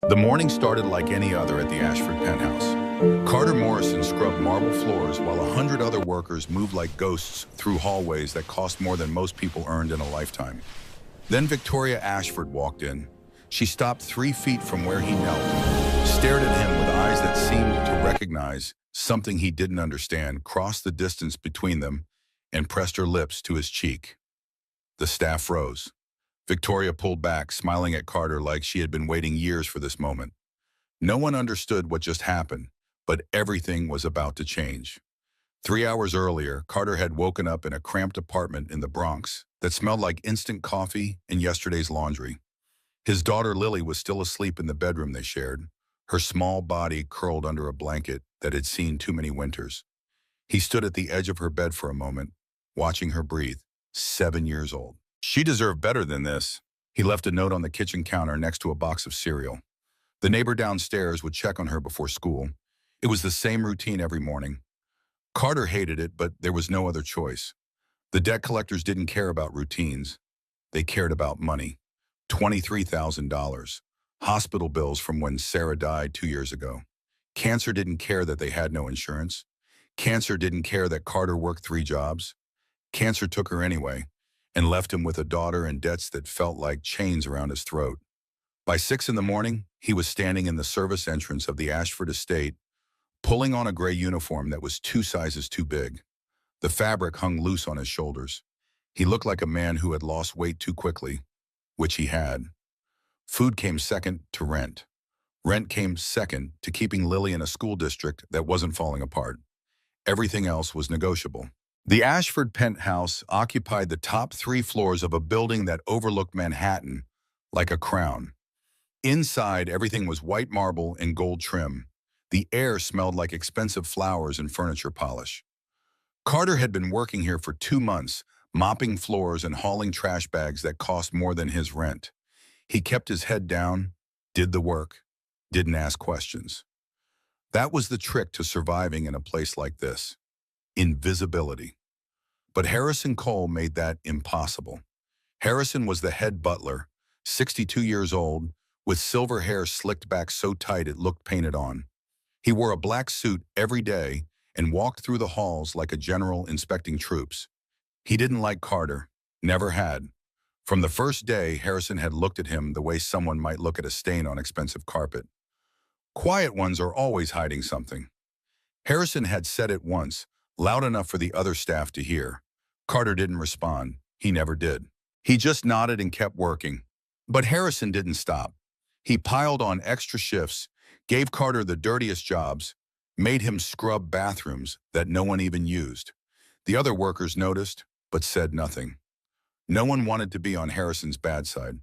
The morning started like any other at the Ashford penthouse. Carter Morrison scrubbed marble floors while 100 other workers moved like ghosts through hallways that cost more than most people earned in a lifetime. Then Victoria Ashford walked in. She stopped 3 feet from where he knelt, stared at him with eyes that seemed to recognize something he didn't understand, crossed the distance between them, and pressed her lips to his cheek. The staff froze. Victoria pulled back, smiling at Carter like she had been waiting years for this moment. No one understood what just happened, but everything was about to change. 3 hours earlier, Carter had woken up in a cramped apartment in the Bronx that smelled like instant coffee and yesterday's laundry. His daughter Lily was still asleep in the bedroom they shared, her small body curled under a blanket that had seen too many winters. He stood at the edge of her bed for a moment, watching her breathe. 7 years old. She deserved better than this. He left a note on the kitchen counter next to a box of cereal. The neighbor downstairs would check on her before school. It was the same routine every morning. Carter hated it, but there was no other choice. The debt collectors didn't care about routines. They cared about money. $23,000. Hospital bills from when Sarah died 2 years ago. Cancer didn't care that they had no insurance. Cancer didn't care that Carter worked 3 jobs. Cancer took her anyway and left him with a daughter and debts that felt like chains around his throat. By 6 in the morning, he was standing in the service entrance of the Ashford estate, pulling on a gray uniform that was 2 sizes too big. The fabric hung loose on his shoulders. He looked like a man who had lost weight too quickly, which he had. Food came second to rent. Rent came second to keeping Lily in a school district that wasn't falling apart. Everything else was negotiable. The Ashford penthouse occupied the top 3 floors of a building that overlooked Manhattan like a crown. Inside, everything was white marble and gold trim. The air smelled like expensive flowers and furniture polish. Carter had been working here for 2 months, mopping floors and hauling trash bags that cost more than his rent. He kept his head down, did the work, didn't ask questions. That was the trick to surviving in a place like this. Invisibility. But Harrison Cole made that impossible. Harrison was the head butler, 62 years old, with silver hair slicked back so tight it looked painted on. He wore a black suit every day and walked through the halls like a general inspecting troops. He didn't like Carter, never had. From the first day, Harrison had looked at him the way someone might look at a stain on expensive carpet. Quiet ones are always hiding something. Harrison had said it once, loud enough for the other staff to hear. Carter didn't respond. He never did. He just nodded and kept working. But Harrison didn't stop. He piled on extra shifts, gave Carter the dirtiest jobs, made him scrub bathrooms that no one even used. The other workers noticed, but said nothing. No one wanted to be on Harrison's bad side.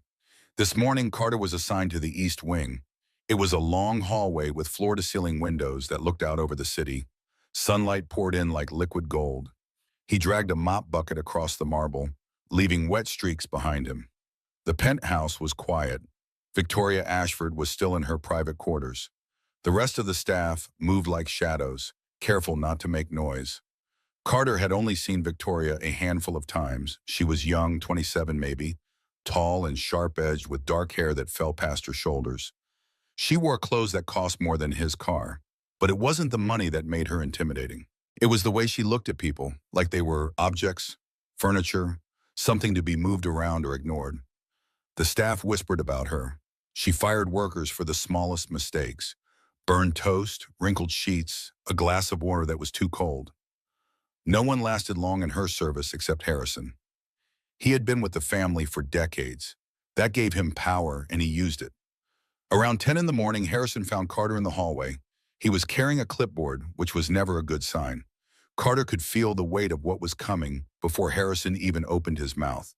This morning, Carter was assigned to the East Wing. It was a long hallway with floor-to-ceiling windows that looked out over the city. Sunlight poured in like liquid gold. He dragged a mop bucket across the marble, leaving wet streaks behind him. The penthouse was quiet. Victoria Ashford was still in her private quarters. The rest of the staff moved like shadows, careful not to make noise. Carter had only seen Victoria a handful of times. She was young, 27 maybe, tall and sharp-edged with dark hair that fell past her shoulders. She wore clothes that cost more than his car. But it wasn't the money that made her intimidating. It was the way she looked at people, like they were objects, furniture, something to be moved around or ignored. The staff whispered about her. She fired workers for the smallest mistakes. Burned toast, wrinkled sheets, a glass of water that was too cold. No one lasted long in her service except Harrison. He had been with the family for decades. That gave him power, and he used it. Around 10 in the morning, Harrison found Carter in the hallway. He was carrying a clipboard, which was never a good sign. Carter could feel the weight of what was coming before Harrison even opened his mouth.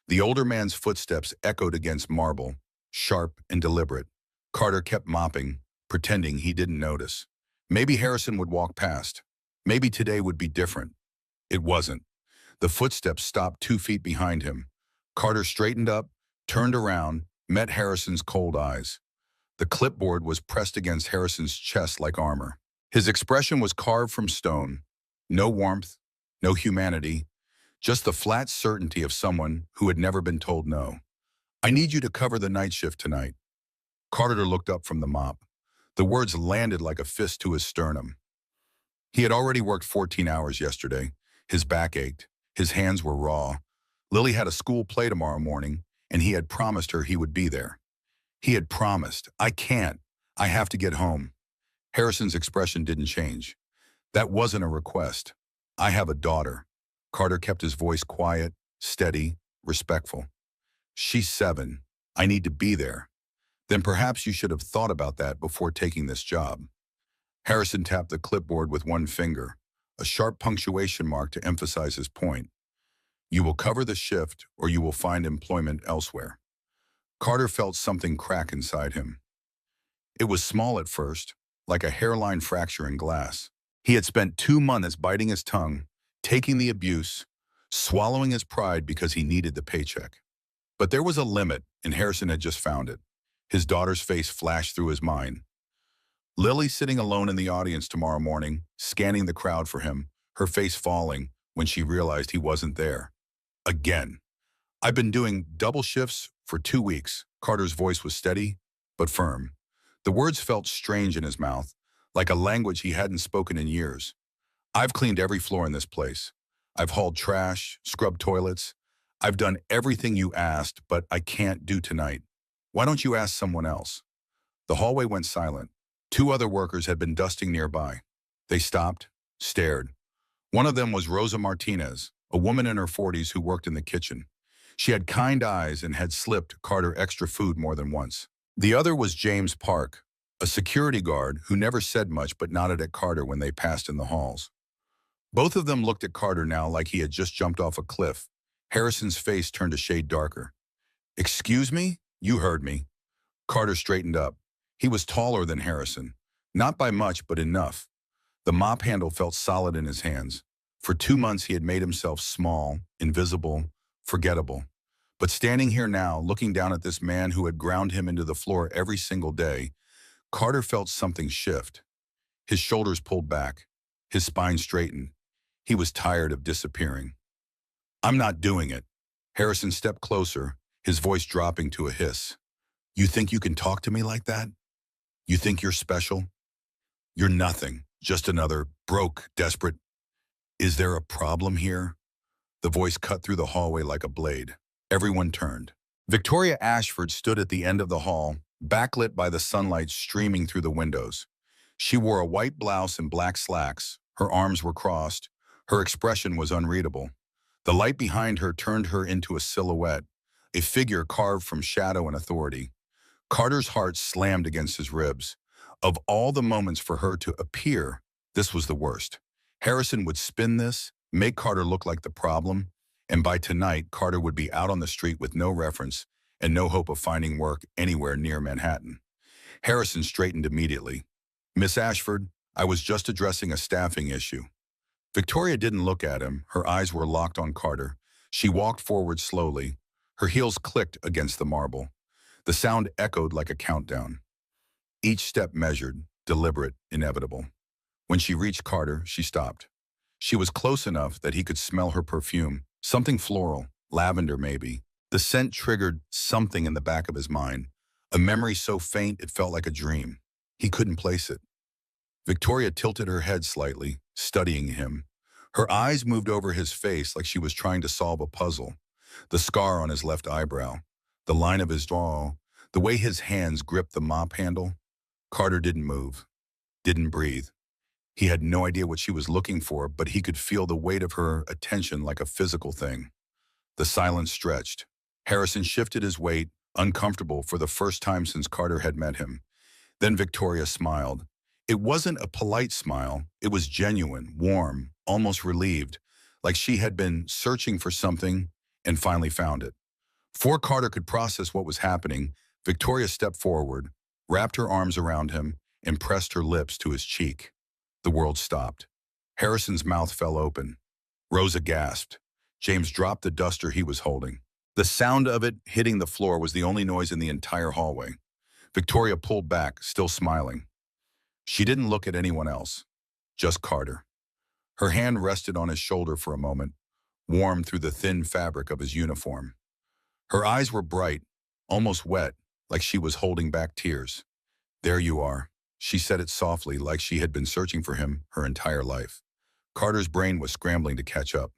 The older man's footsteps echoed against marble, sharp and deliberate. Carter kept mopping, pretending he didn't notice. Maybe Harrison would walk past. Maybe today would be different. It wasn't. The footsteps stopped 2 feet behind him. Carter straightened up, turned around, met Harrison's cold eyes. The clipboard was pressed against Harrison's chest like armor. His expression was carved from stone. No warmth, no humanity, just the flat certainty of someone who had never been told no. "I need you to cover the night shift tonight." Carter looked up from the mop. The words landed like a fist to his sternum. He had already worked 14 hours yesterday. His back ached. His hands were raw. Lily had a school play tomorrow morning, and he had promised her he would be there. He had promised, I can't. I have to get home. Harrison's expression didn't change. That wasn't a request. I have a daughter. Carter kept his voice quiet, steady, respectful. She's 7. I need to be there. Then perhaps you should have thought about that before taking this job. Harrison tapped the clipboard with one finger, a sharp punctuation mark to emphasize his point. You will cover the shift or you will find employment elsewhere. Carter felt something crack inside him. It was small at first, like a hairline fracture in glass. He had spent 2 months biting his tongue, taking the abuse, swallowing his pride because he needed the paycheck. But there was a limit, and Harrison had just found it. His daughter's face flashed through his mind. Lily sitting alone in the audience tomorrow morning, scanning the crowd for him, her face falling when she realized he wasn't there. Again. I've been doing double shifts for 2 weeks. Carter's voice was steady, but firm. The words felt strange in his mouth, like a language he hadn't spoken in years. I've cleaned every floor in this place. I've hauled trash, scrubbed toilets. I've done everything you asked, but I can't do tonight. Why don't you ask someone else? The hallway went silent. 2 other workers had been dusting nearby. They stopped, stared. One of them was Rosa Martinez, a woman in her 40s who worked in the kitchen. She had kind eyes and had slipped Carter extra food more than once. The other was James Park, a security guard who never said much but nodded at Carter when they passed in the halls. Both of them looked at Carter now like he had just jumped off a cliff. Harrison's face turned a shade darker. Excuse me? You heard me. Carter straightened up. He was taller than Harrison. Not by much, but enough. The mop handle felt solid in his hands. For 2 months he had made himself small, invisible, forgettable. But standing here now, looking down at this man who had ground him into the floor every single day, Carter felt something shift. His shoulders pulled back. His spine straightened. He was tired of disappearing. I'm not doing it. Harrison stepped closer, his voice dropping to a hiss. You think you can talk to me like that? You think you're special? You're nothing, just another broke, desperate. Is there a problem here? The voice cut through the hallway like a blade. Everyone turned. Victoria Ashford stood at the end of the hall, backlit by the sunlight streaming through the windows. She wore a white blouse and black slacks. Her arms were crossed. Her expression was unreadable. The light behind her turned her into a silhouette, a figure carved from shadow and authority. Carter's heart slammed against his ribs. Of all the moments for her to appear, this was the worst. Harrison would spin this, make Carter look like the problem, and by tonight, Carter would be out on the street with no reference and no hope of finding work anywhere near Manhattan. Harrison straightened immediately. Miss Ashford, I was just addressing a staffing issue. Victoria didn't look at him. Her eyes were locked on Carter. She walked forward slowly. Her heels clicked against the marble. The sound echoed like a countdown. Each step measured, deliberate, inevitable. When she reached Carter, she stopped. She was close enough that he could smell her perfume, something floral, lavender maybe. The scent triggered something in the back of his mind, a memory so faint it felt like a dream. He couldn't place it. Victoria tilted her head slightly, studying him. Her eyes moved over his face like she was trying to solve a puzzle. The scar on his left eyebrow, the line of his jaw, the way his hands gripped the mop handle. Carter didn't move, didn't breathe. He had no idea what she was looking for, but he could feel the weight of her attention like a physical thing. The silence stretched. Harrison shifted his weight, uncomfortable for the first time since Carter had met him. Then Victoria smiled. It wasn't a polite smile. It was genuine, warm, almost relieved, like she had been searching for something and finally found it. Before Carter could process what was happening, Victoria stepped forward, wrapped her arms around him, and pressed her lips to his cheek. The world stopped. Harrison's mouth fell open. Rosa gasped. James dropped the duster he was holding. The sound of it hitting the floor was the only noise in the entire hallway. Victoria pulled back, still smiling. She didn't look at anyone else, just Carter. Her hand rested on his shoulder for a moment, warm through the thin fabric of his uniform. Her eyes were bright, almost wet, like she was holding back tears. "There you are." She said it softly, like she had been searching for him her entire life. Carter's brain was scrambling to catch up.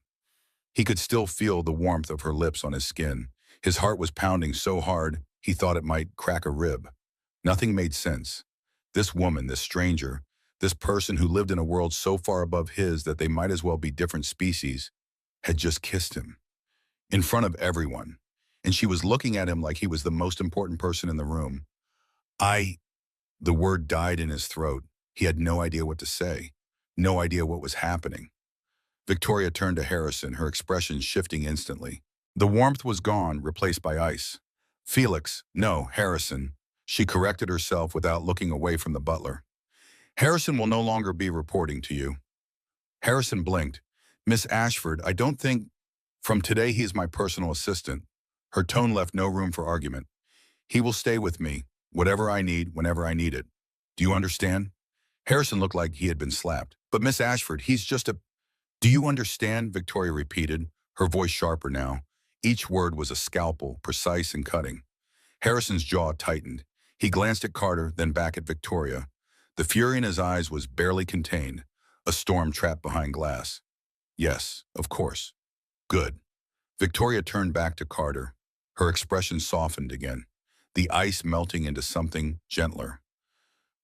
He could still feel the warmth of her lips on his skin. His heart was pounding so hard he thought it might crack a rib. Nothing made sense. This woman, this stranger, this person who lived in a world so far above his that they might as well be different species, had just kissed him. In front of everyone. And she was looking at him like he was the most important person in the room. I... The word died in his throat. He had no idea what to say. No idea what was happening. Victoria turned to Harrison, her expression shifting instantly. The warmth was gone, replaced by ice. "Felix, no, Harrison." She corrected herself without looking away from the butler. "Harrison will no longer be reporting to you." Harrison blinked. "Miss Ashford, I don't think... From today, he is my personal assistant." Her tone left no room for argument. "He will stay with me, whatever I need, whenever I need it. Do you understand?" Harrison looked like he had been slapped. "But Miss Ashford, he's just a..." "Do you understand?" Victoria repeated, her voice sharper now. Each word was a scalpel, precise and cutting. Harrison's jaw tightened. He glanced at Carter, then back at Victoria. The fury in his eyes was barely contained, a storm trapped behind glass. "Yes, of course." "Good." Victoria turned back to Carter. Her expression softened again, the ice melting into something gentler.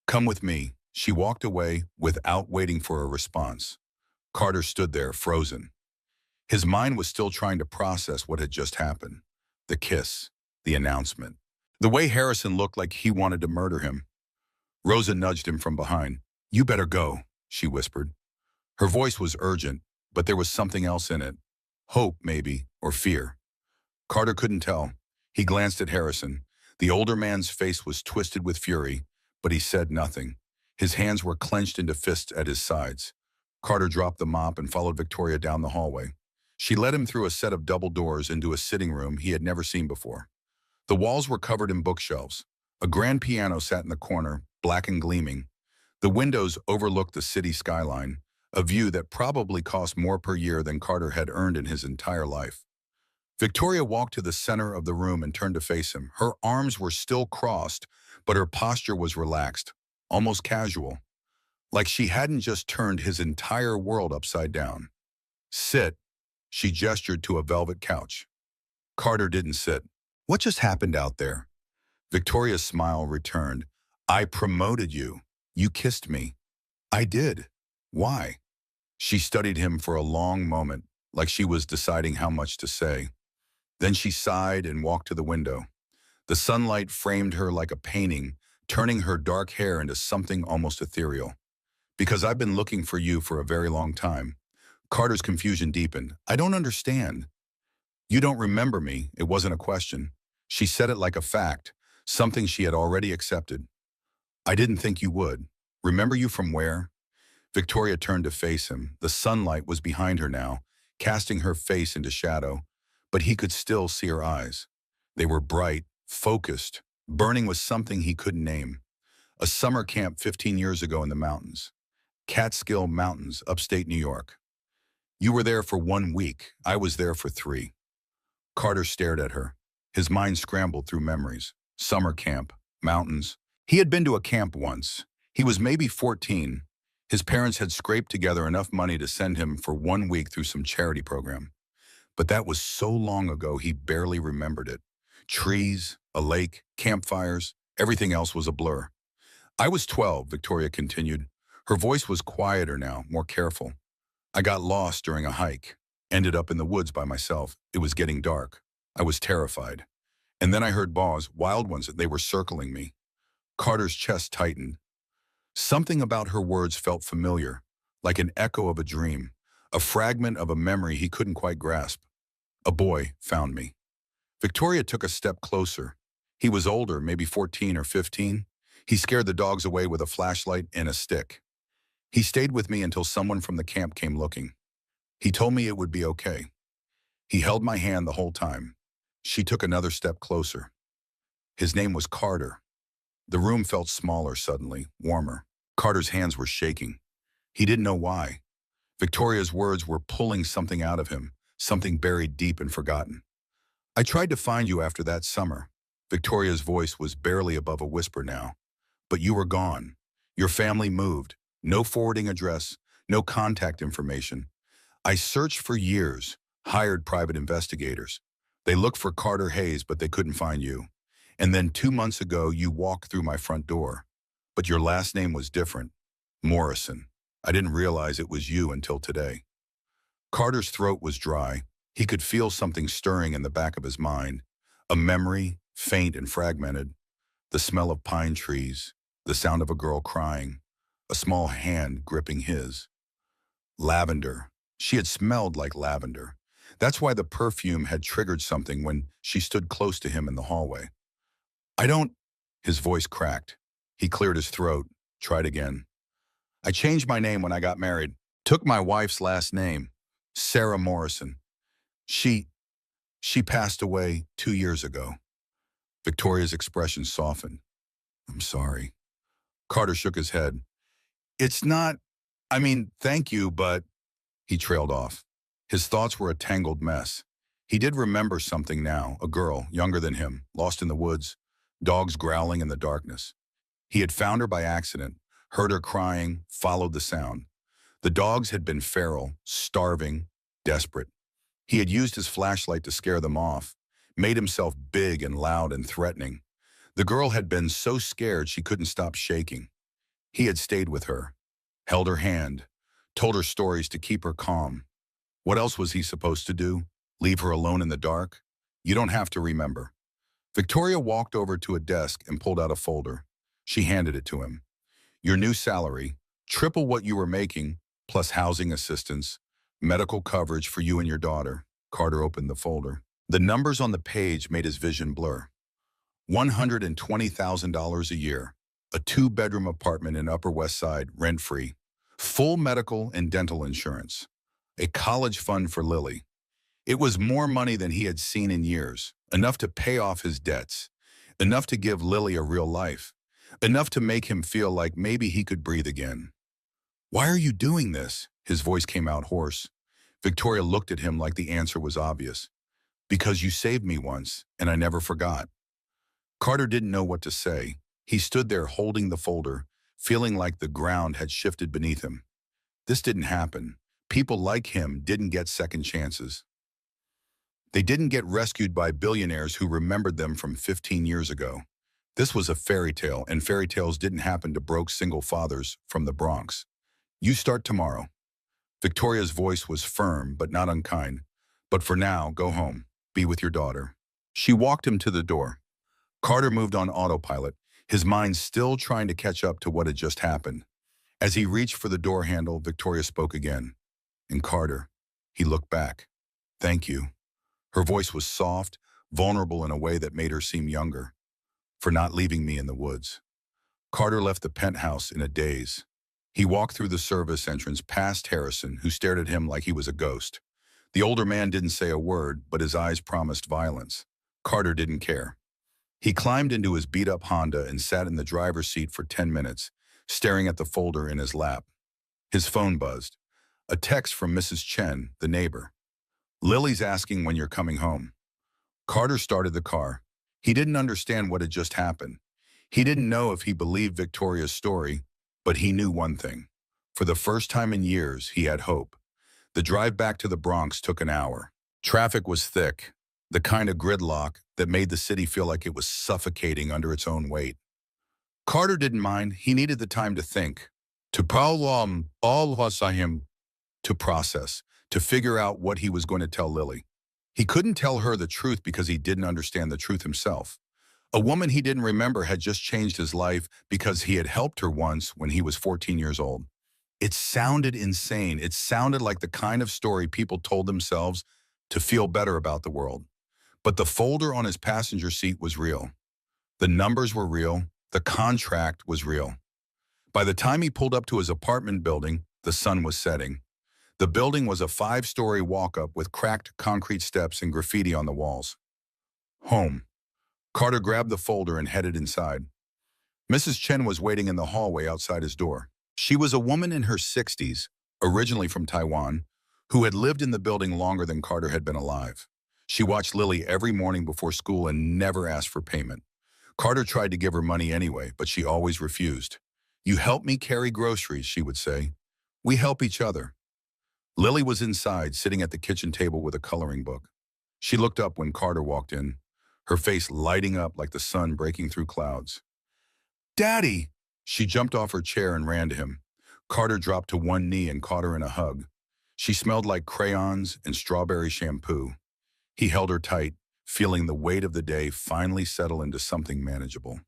"Come with me." She walked away without waiting for a response. Carter stood there, frozen. His mind was still trying to process what had just happened. The kiss, the announcement. The way Harrison looked like he wanted to murder him. Rosa nudged him from behind. "You better go," she whispered. Her voice was urgent, but there was something else in it. Hope, maybe, or fear. Carter couldn't tell. He glanced at Harrison. The older man's face was twisted with fury, but he said nothing. His hands were clenched into fists at his sides. Carter dropped the mop and followed Victoria down the hallway. She led him through a set of double doors into a sitting room he had never seen before. The walls were covered in bookshelves. A grand piano sat in the corner, black and gleaming. The windows overlooked the city skyline, a view that probably cost more per year than Carter had earned in his entire life. Victoria walked to the center of the room and turned to face him. Her arms were still crossed, but her posture was relaxed, almost casual, like she hadn't just turned his entire world upside down. "Sit." She gestured to a velvet couch. Carter didn't sit. "What just happened out there?" Victoria's smile returned. "I promoted you. You kissed me." "I did. Why?" She studied him for a long moment, like she was deciding how much to say. Then she sighed and walked to the window. The sunlight framed her like a painting, turning her dark hair into something almost ethereal. "Because I've been looking for you for a very long time." Carter's confusion deepened. "I don't understand." "You don't remember me." It wasn't a question. She said it like a fact, something she had already accepted. "I didn't think you would. Remember you from where?" Victoria turned to face him. The sunlight was behind her now, casting her face into shadow, but he could still see her eyes. They were bright, focused, burning with something he couldn't name. A summer camp 15 years ago in the mountains. Catskill Mountains, upstate New York. "You were there for 1 week. I was there for 3. Carter stared at her. His mind scrambled through memories. Summer camp, mountains. He had been to a camp once. He was maybe 14. His parents had scraped together enough money to send him for 1 week through some charity program. But that was so long ago he barely remembered it. Trees, a lake, campfires, everything else was a blur. "I was 12, Victoria continued. Her voice was quieter now, more careful. "I got lost during a hike. Ended up in the woods by myself. It was getting dark. I was terrified. And then I heard baws, wild ones, they were circling me." Carter's chest tightened. Something about her words felt familiar, like an echo of a dream, a fragment of a memory he couldn't quite grasp. "A boy found me." Victoria took a step closer. He was older, maybe 14 or 15. He scared the dogs away with a flashlight and a stick. "He stayed with me until someone from the camp came looking. He told me it would be okay. He held my hand the whole time." She took another step closer. "His name was Carter." The room felt smaller suddenly, warmer. Carter's hands were shaking. He didn't know why. Victoria's words were pulling something out of him, something buried deep and forgotten. "I tried to find you after that summer. Victoria's voice was barely above a whisper now. But you were gone. Your family moved. No forwarding address, no contact information. I searched for years, hired private investigators. They looked for Carter Hayes, but they couldn't find you. And then 2 months ago, you walked through my front door. But your last name was different. Morrison. I didn't realize it was you until today. Carter's throat was dry. He could feel something stirring in the back of his mind. A memory, faint and fragmented. The smell of pine trees, the sound of a girl crying, a small hand gripping his. Lavender. She had smelled like lavender. That's why the perfume had triggered something when she stood close to him in the hallway. I don't... His voice cracked. He cleared his throat, tried again. I changed my name when I got married. Took my wife's last name, Sarah Morrison. She passed away 2 years ago. Victoria's expression softened. I'm sorry. Carter shook his head. It's not, thank you, but... He trailed off. His thoughts were a tangled mess. He did remember something now, a girl, younger than him, lost in the woods, dogs growling in the darkness. He had found her by accident, heard her crying, followed the sound. The dogs had been feral, starving, desperate. He had used his flashlight to scare them off, made himself big and loud and threatening. The girl had been so scared she couldn't stop shaking. He had stayed with her, held her hand, told her stories to keep her calm. What else was he supposed to do? Leave her alone in the dark? You don't have to remember. Victoria walked over to a desk and pulled out a folder. She handed it to him. Your new salary, triple what you were making, plus housing assistance, medical coverage for you and your daughter. Carter opened the folder. The numbers on the page made his vision blur. $120,000 a year, a 2-bedroom apartment in Upper West Side, rent-free, full medical and dental insurance, a college fund for Lily. It was more money than he had seen in years, enough to pay off his debts, enough to give Lily a real life, enough to make him feel like maybe he could breathe again. Why are you doing this? His voice came out hoarse. Victoria looked at him like the answer was obvious. Because you saved me once, and I never forgot. Carter didn't know what to say. He stood there holding the folder, feeling like the ground had shifted beneath him. This didn't happen. People like him didn't get second chances. They didn't get rescued by billionaires who remembered them from 15 years ago. This was a fairy tale, and fairy tales didn't happen to broke single fathers from the Bronx. You start tomorrow. Victoria's voice was firm but not unkind. But for now, go home. Be with your daughter. She walked him to the door. Carter moved on autopilot, his mind still trying to catch up to what had just happened. As he reached for the door handle, Victoria spoke again. And Carter, he looked back. Thank you. Her voice was soft, vulnerable in a way that made her seem younger. For not leaving me in the woods. Carter left the penthouse in a daze. He walked through the service entrance past Harrison, who stared at him like he was a ghost. The older man didn't say a word, but his eyes promised violence. Carter didn't care. He climbed into his beat-up Honda and sat in the driver's seat for 10 minutes, staring at the folder in his lap. His phone buzzed. A text from Mrs. Chen, the neighbor. Lily's asking when you're coming home. Carter started the car. He didn't understand what had just happened. He didn't know if he believed Victoria's story, but he knew one thing. For the first time in years, he had hope. The drive back to the Bronx took an hour. Traffic was thick, the kind of gridlock that made the city feel like it was suffocating under its own weight. Carter didn't mind. He needed the time to think, to process, to figure out what he was going to tell Lily. He couldn't tell her the truth because he didn't understand the truth himself. A woman he didn't remember had just changed his life because he had helped her once when he was 14 years old. It sounded insane. It sounded like the kind of story people told themselves to feel better about the world. But the folder on his passenger seat was real. The numbers were real. The contract was real. By the time he pulled up to his apartment building, the sun was setting. The building was a 5-story walk-up with cracked concrete steps and graffiti on the walls. Home. Carter grabbed the folder and headed inside. Mrs. Chen was waiting in the hallway outside his door. She was a woman in her 60s, originally from Taiwan, who had lived in the building longer than Carter had been alive. She watched Lily every morning before school and never asked for payment. Carter tried to give her money anyway, but she always refused. "You help me carry groceries," she would say. "We help each other." Lily was inside, sitting at the kitchen table with a coloring book. She looked up when Carter walked in, her face lighting up like the sun breaking through clouds. "Daddy!" She jumped off her chair and ran to him. Carter dropped to one knee and caught her in a hug. She smelled like crayons and strawberry shampoo. He held her tight, feeling the weight of the day finally settle into something manageable.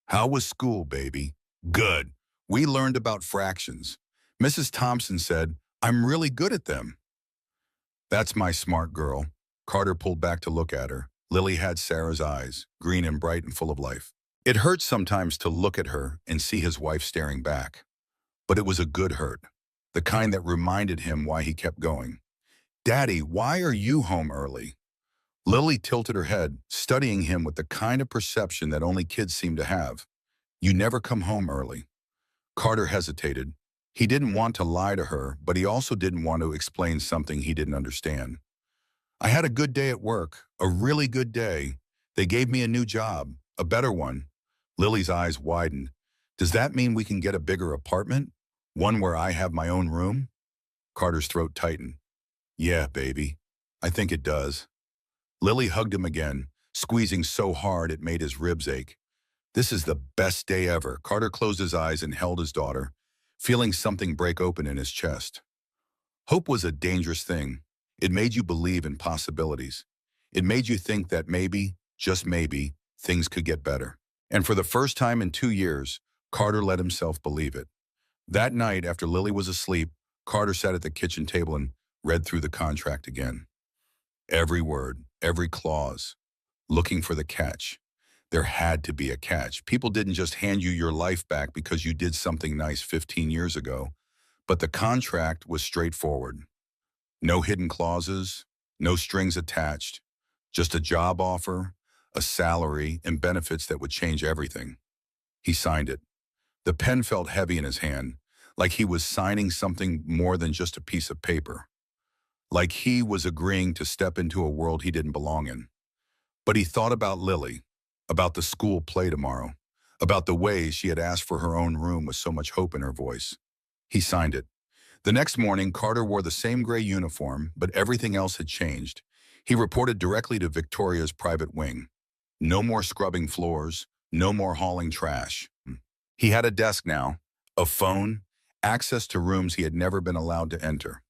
"How was school, baby?" "Good. We learned about fractions. Mrs. Thompson said, I'm really good at them." "That's my smart girl." Carter pulled back to look at her. Lily had Sarah's eyes, green and bright and full of life. It hurt sometimes to look at her and see his wife staring back. But it was a good hurt, the kind that reminded him why he kept going. "Daddy, why are you home early?" Lily tilted her head, studying him with the kind of perception that only kids seem to have. "You never come home early." Carter hesitated. He didn't want to lie to her, but he also didn't want to explain something he didn't understand. "I had a good day at work, a really good day. They gave me a new job, a better one." Lily's eyes widened. "Does that mean we can get a bigger apartment? One where I have my own room?" Carter's throat tightened. "Yeah, baby, I think it does." Lily hugged him again, squeezing so hard it made his ribs ache. "This is the best day ever." Carter closed his eyes and held his daughter, feeling something break open in his chest. Hope was a dangerous thing. It made you believe in possibilities. It made you think that maybe, just maybe, things could get better. And for the first time in 2 years, Carter let himself believe it. That night, after Lily was asleep, Carter sat at the kitchen table and read through the contract again. Every word, every clause, looking for the catch. There had to be a catch. People didn't just hand you your life back because you did something nice 15 years ago, but the contract was straightforward. No hidden clauses, no strings attached, just a job offer, a salary, and benefits that would change everything. He signed it. The pen felt heavy in his hand, like he was signing something more than just a piece of paper. Like he was agreeing to step into a world he didn't belong in. But he thought about Lily, about the school play tomorrow, about the way she had asked for her own room with so much hope in her voice. He signed it. The next morning, Carter wore the same gray uniform, but everything else had changed. He reported directly to Victoria's private wing. No more scrubbing floors, no more hauling trash. He had a desk now, a phone, access to rooms he had never been allowed to enter.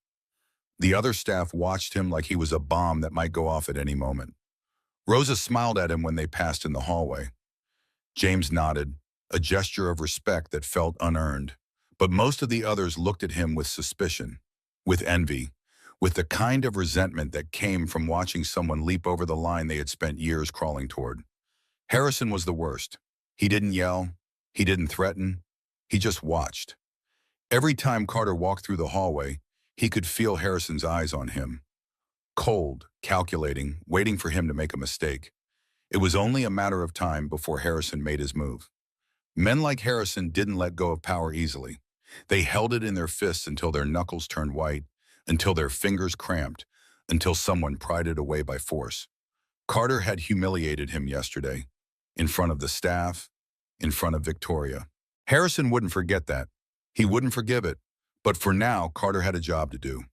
The other staff watched him like he was a bomb that might go off at any moment. Rosa smiled at him when they passed in the hallway. James nodded, a gesture of respect that felt unearned. But most of the others looked at him with suspicion, with envy, with the kind of resentment that came from watching someone leap over the line they had spent years crawling toward. Harrison was the worst. He didn't yell. He didn't threaten. He just watched. Every time Carter walked through the hallway, he could feel Harrison's eyes on him. Cold, calculating, waiting for him to make a mistake. It was only a matter of time before Harrison made his move. Men like Harrison didn't let go of power easily. They held it in their fists until their knuckles turned white, until their fingers cramped, until someone pried it away by force. Carter had humiliated him yesterday, in front of the staff, in front of Victoria. Harrison wouldn't forget that. He wouldn't forgive it. But for now, Carter had a job to do.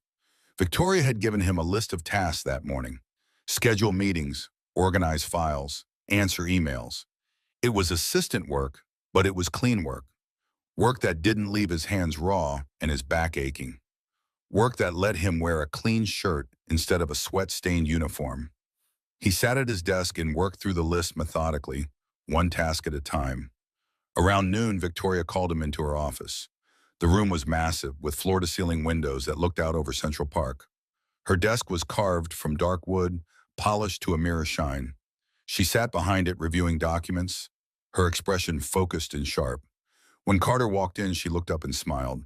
Victoria had given him a list of tasks that morning. Schedule meetings, organize files, answer emails. It was assistant work, but it was clean work. Work that didn't leave his hands raw and his back aching. Work that let him wear a clean shirt instead of a sweat-stained uniform. He sat at his desk and worked through the list methodically, one task at a time. Around noon, Victoria called him into her office. The room was massive, with floor-to-ceiling windows that looked out over Central Park. Her desk was carved from dark wood, polished to a mirror shine. She sat behind it reviewing documents, her expression focused and sharp. When Carter walked in, she looked up and smiled.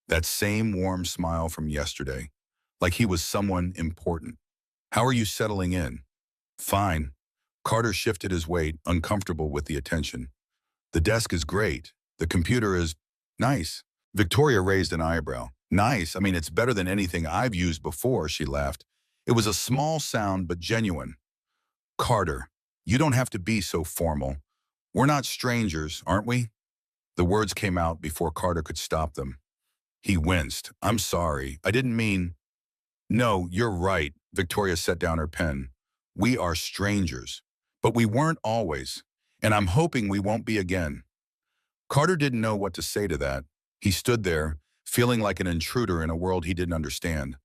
That same warm smile from yesterday, like he was someone important. "How are you settling in?" "Fine." Carter shifted his weight, uncomfortable with the attention. "The desk is great. The computer is nice." Victoria raised an eyebrow. "Nice? I mean, it's better than anything I've used before," she laughed. It was a small sound, but genuine. Carter, you don't have to be so formal. We're not strangers, aren't we? The words came out before Carter could stop them. He winced. I'm sorry. I didn't mean... No, you're right. Victoria set down her pen. We are strangers. But we weren't always. And I'm hoping we won't be again. Carter didn't know what to say to that. He stood there, feeling like an intruder in a world he didn't understand.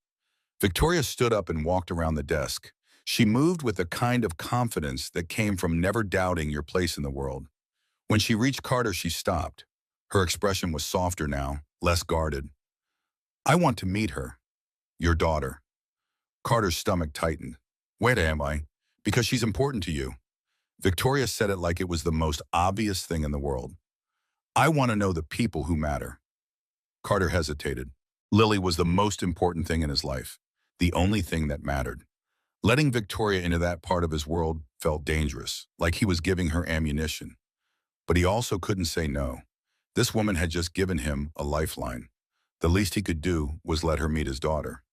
Victoria stood up and walked around the desk. She moved with a kind of confidence that came from never doubting your place in the world. When she reached Carter, she stopped. Her expression was softer now, less guarded. I want to meet her. Your daughter. Carter's stomach tightened. Wait, am I? Because she's important to you. Victoria said it like it was the most obvious thing in the world. I want to know the people who matter. Carter hesitated. Lily was the most important thing in his life, the only thing that mattered. Letting Victoria into that part of his world felt dangerous, like he was giving her ammunition. But he also couldn't say no. This woman had just given him a lifeline. The least he could do was let her meet his daughter.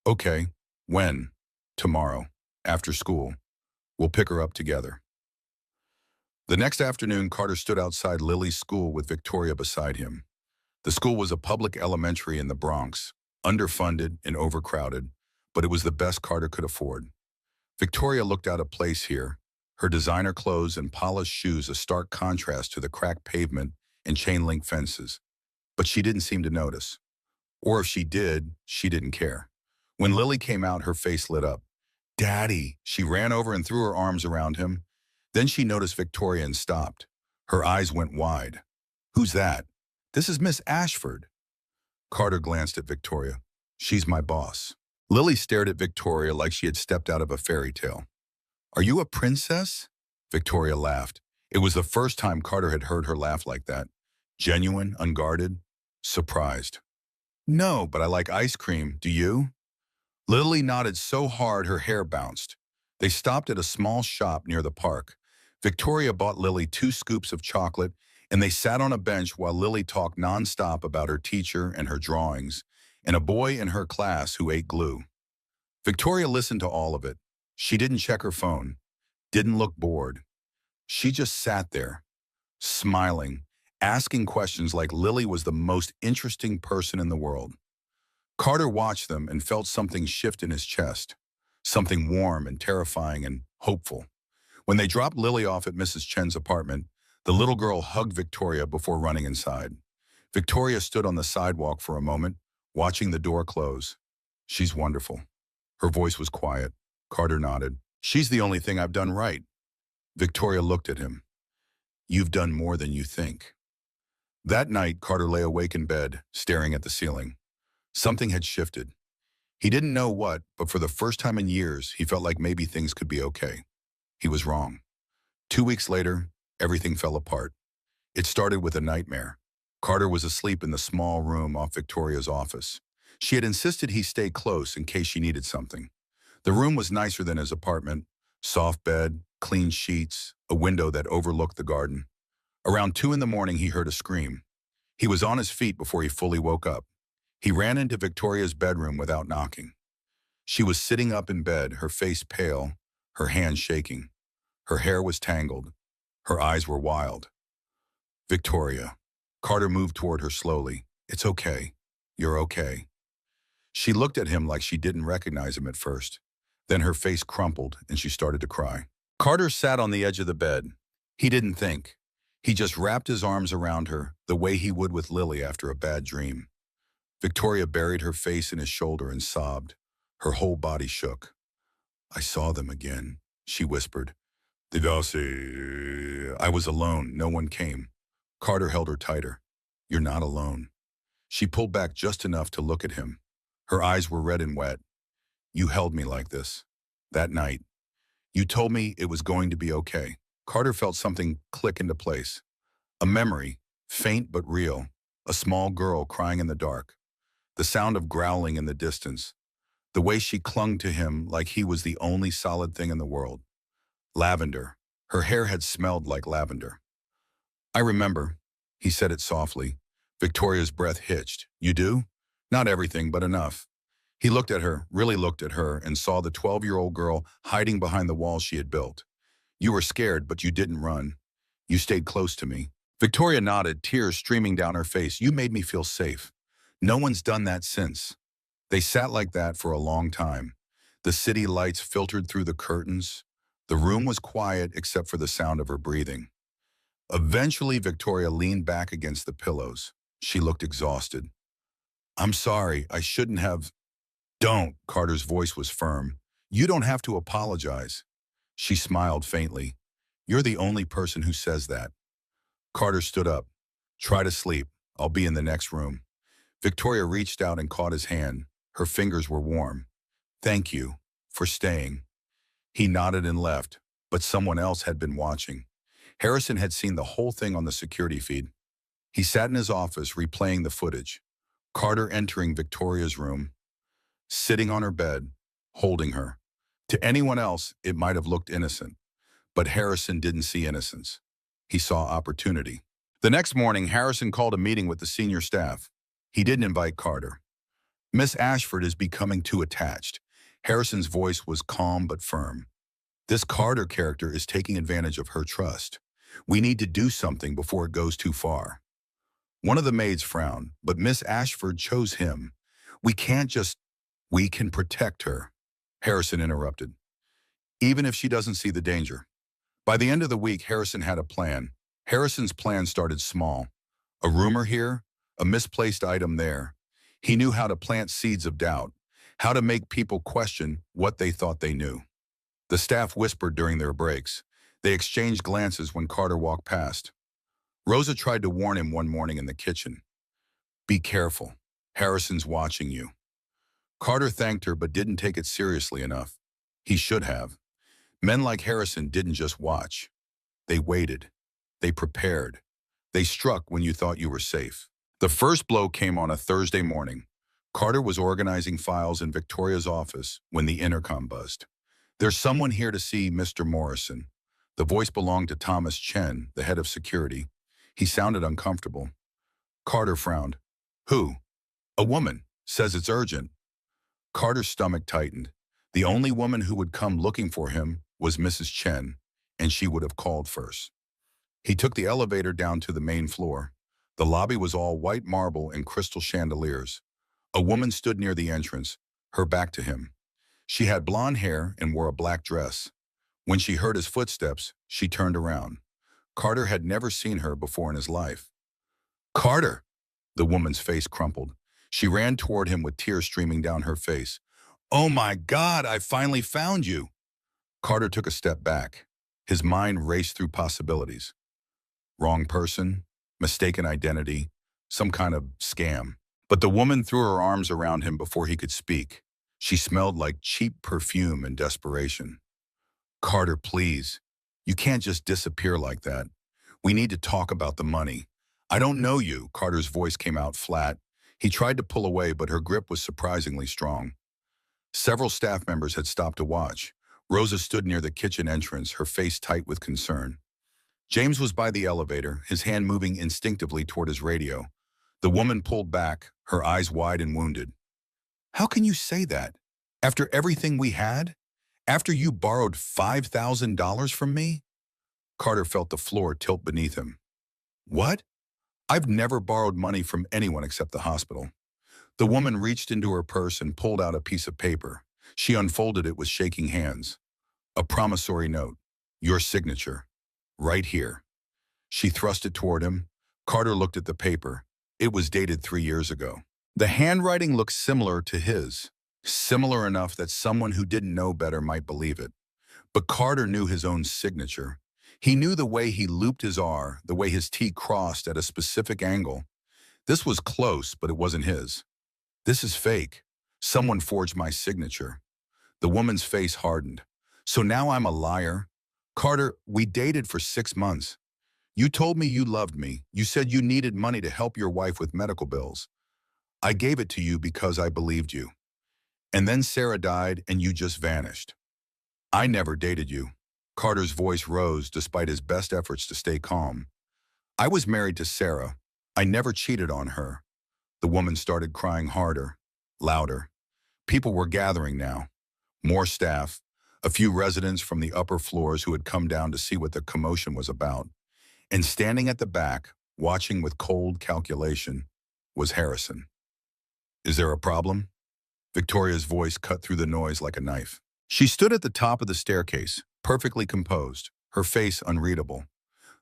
Okay, when? Tomorrow, after school. We'll pick her up together. The next afternoon, Carter stood outside Lily's school with Victoria beside him. The school was a public elementary in the Bronx, underfunded and overcrowded, but it was the best Carter could afford. Victoria looked out of place here, her designer clothes and polished shoes a stark contrast to the cracked pavement and chain-link fences. But she didn't seem to notice. Or if she did, she didn't care. When Lily came out, her face lit up. Daddy! She ran over and threw her arms around him. Then she noticed Victoria and stopped. Her eyes went wide. Who's that? This is Miss Ashford. Carter glanced at Victoria. She's my boss. Lily stared at Victoria like she had stepped out of a fairy tale. Are you a princess? Victoria laughed. It was the first time Carter had heard her laugh like that. Genuine, unguarded, surprised. No, but I like ice cream. Do you? Lily nodded so hard her hair bounced. They stopped at a small shop near the park. Victoria bought Lily 2 scoops of chocolate, and they sat on a bench while Lily talked nonstop about her teacher and her drawings, and a boy in her class who ate glue. Victoria listened to all of it. She didn't check her phone, didn't look bored. She just sat there, smiling, asking questions like Lily was the most interesting person in the world. Carter watched them and felt something shift in his chest, something warm and terrifying and hopeful. When they dropped Lily off at Mrs. Chen's apartment, the little girl hugged Victoria before running inside. Victoria stood on the sidewalk for a moment, watching the door close. She's wonderful. Her voice was quiet. Carter nodded. She's the only thing I've done right. Victoria looked at him. You've done more than you think. That night, Carter lay awake in bed, staring at the ceiling. Something had shifted. He didn't know what, but for the first time in years, he felt like maybe things could be okay. He was wrong. 2 weeks later, everything fell apart. It started with a nightmare. Carter was asleep in the small room off Victoria's office. She had insisted he stay close in case she needed something. The room was nicer than his apartment. Soft bed, clean sheets, a window that overlooked the garden. Around 2 in the morning, he heard a scream. He was on his feet before he fully woke up. He ran into Victoria's bedroom without knocking. She was sitting up in bed, her face pale, her hands shaking. Her hair was tangled. Her eyes were wild. Victoria. Carter moved toward her slowly. It's okay. You're okay. She looked at him like she didn't recognize him at first. Then her face crumpled and she started to cry. Carter sat on the edge of the bed. He didn't think. He just wrapped his arms around her the way he would with Lily after a bad dream. Victoria buried her face in his shoulder and sobbed. Her whole body shook. I saw them again, she whispered. I was alone. No one came. Carter held her tighter. You're not alone. She pulled back just enough to look at him. Her eyes were red and wet. You held me like this. That night. You told me it was going to be okay. Carter felt something click into place. A memory, faint but real. A small girl crying in the dark. The sound of growling in the distance. The way she clung to him like he was the only solid thing in the world. Lavender. Her hair had smelled like lavender. I remember. He said it softly. Victoria's breath hitched. You do? Not everything, but enough. He looked at her, really looked at her, and saw the 12-year-old girl hiding behind the wall she had built. You were scared, but you didn't run. You stayed close to me. Victoria nodded, tears streaming down her face. You made me feel safe. No one's done that since. They sat like that for a long time. The city lights filtered through the curtains. The room was quiet except for the sound of her breathing. Eventually, Victoria leaned back against the pillows. She looked exhausted. I'm sorry, I shouldn't have. Don't, Carter's voice was firm. You don't have to apologize. She smiled faintly. You're the only person who says that. Carter stood up. Try to sleep. I'll be in the next room. Victoria reached out and caught his hand. Her fingers were warm. Thank you for staying. He nodded and left, but someone else had been watching. Harrison had seen the whole thing on the security feed. He sat in his office replaying the footage. Carter entering Victoria's room, sitting on her bed, holding her. To anyone else, it might have looked innocent, but Harrison didn't see innocence. He saw opportunity. The next morning, Harrison called a meeting with the senior staff. He didn't invite Carter. Miss Ashford is becoming too attached. Harrison's voice was calm but firm. This Carter character is taking advantage of her trust. We need to do something before it goes too far. One of the maids frowned, but Miss Ashford chose him. We can protect her. Harrison interrupted. Even if she doesn't see the danger. By the end of the week, Harrison had a plan. Harrison's plan started small. A rumor here, a misplaced item there. He knew how to plant seeds of doubt, how to make people question what they thought they knew. The staff whispered during their breaks. They exchanged glances when Carter walked past. Rosa tried to warn him one morning in the kitchen. Be careful. Harrison's watching you. Carter thanked her but didn't take it seriously enough. He should have. Men like Harrison didn't just watch. They waited. They prepared. They struck when you thought you were safe. The first blow came on a Thursday morning. Carter was organizing files in Victoria's office when the intercom buzzed. There's someone here to see Mr. Morrison. The voice belonged to Thomas Chen, the head of security. He sounded uncomfortable. Carter frowned. Who? A woman. Says it's urgent. Carter's stomach tightened. The only woman who would come looking for him was Mrs. Chen, and she would have called first. He took the elevator down to the main floor. The lobby was all white marble and crystal chandeliers. A woman stood near the entrance, her back to him. She had blonde hair and wore a black dress. When she heard his footsteps, she turned around. Carter had never seen her before in his life. Carter! The woman's face crumpled. She ran toward him with tears streaming down her face. Oh my God, I finally found you! Carter took a step back. His mind raced through possibilities. Wrong person, mistaken identity, some kind of scam. But the woman threw her arms around him before he could speak. She smelled like cheap perfume and desperation. Carter, please. You can't just disappear like that. We need to talk about the money. I don't know you. Carter's voice came out flat. He tried to pull away, but her grip was surprisingly strong. Several staff members had stopped to watch. Rosa stood near the kitchen entrance, her face tight with concern. James was by the elevator, his hand moving instinctively toward his radio. The woman pulled back, her eyes wide and wounded. How can you say that? After everything we had? After you borrowed $5,000 from me? Carter felt the floor tilt beneath him. What? I've never borrowed money from anyone except the hospital. The woman reached into her purse and pulled out a piece of paper. She unfolded it with shaking hands. A promissory note. Your signature. Right here. She thrust it toward him. Carter looked at the paper. It was dated 3 years ago. The handwriting looked similar to his. Similar enough that someone who didn't know better might believe it. But Carter knew his own signature. He knew the way he looped his R, the way his T crossed at a specific angle. This was close, but it wasn't his. This is fake. Someone forged my signature. The woman's face hardened. So now I'm a liar? Carter, we dated for 6 months. You told me you loved me. You said you needed money to help your wife with medical bills. I gave it to you because I believed you. And then Sarah died and you just vanished. I never dated you. Carter's voice rose despite his best efforts to stay calm. I was married to Sarah. I never cheated on her. The woman started crying harder, louder. People were gathering now. More staff, a few residents from the upper floors who had come down to see what the commotion was about. And standing at the back, watching with cold calculation, was Harrison. "Is there a problem?" Victoria's voice cut through the noise like a knife. She stood at the top of the staircase, perfectly composed, her face unreadable.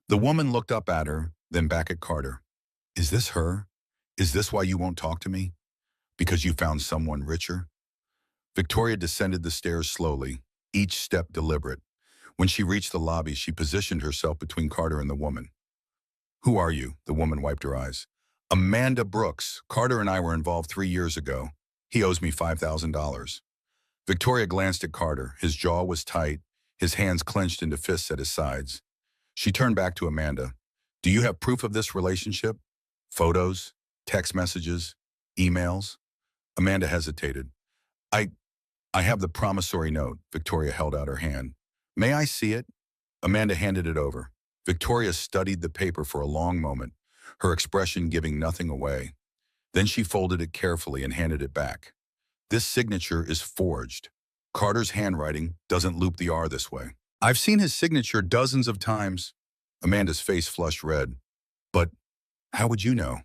The woman looked up at her, then back at Carter. "Is this her? Is this why you won't talk to me? Because you found someone richer?" Victoria descended the stairs slowly, each step deliberate. When she reached the lobby, she positioned herself between Carter and the woman. "Who are you?" The woman wiped her eyes. "Amanda Brooks. Carter and I were involved 3 years ago. He owes me $5,000. Victoria glanced at Carter. His jaw was tight, his hands clenched into fists at his sides. She turned back to Amanda. "Do you have proof of this relationship? Photos? Text messages? Emails?" Amanda hesitated. I I have the promissory note." Victoria held out her hand. "May I see it?" Amanda handed it over. Victoria studied the paper for a long moment, her expression giving nothing away. Then she folded it carefully and handed it back. "This signature is forged. Carter's handwriting doesn't loop the R this way. I've seen his signature dozens of times." Amanda's face flushed red. "But how would you know?"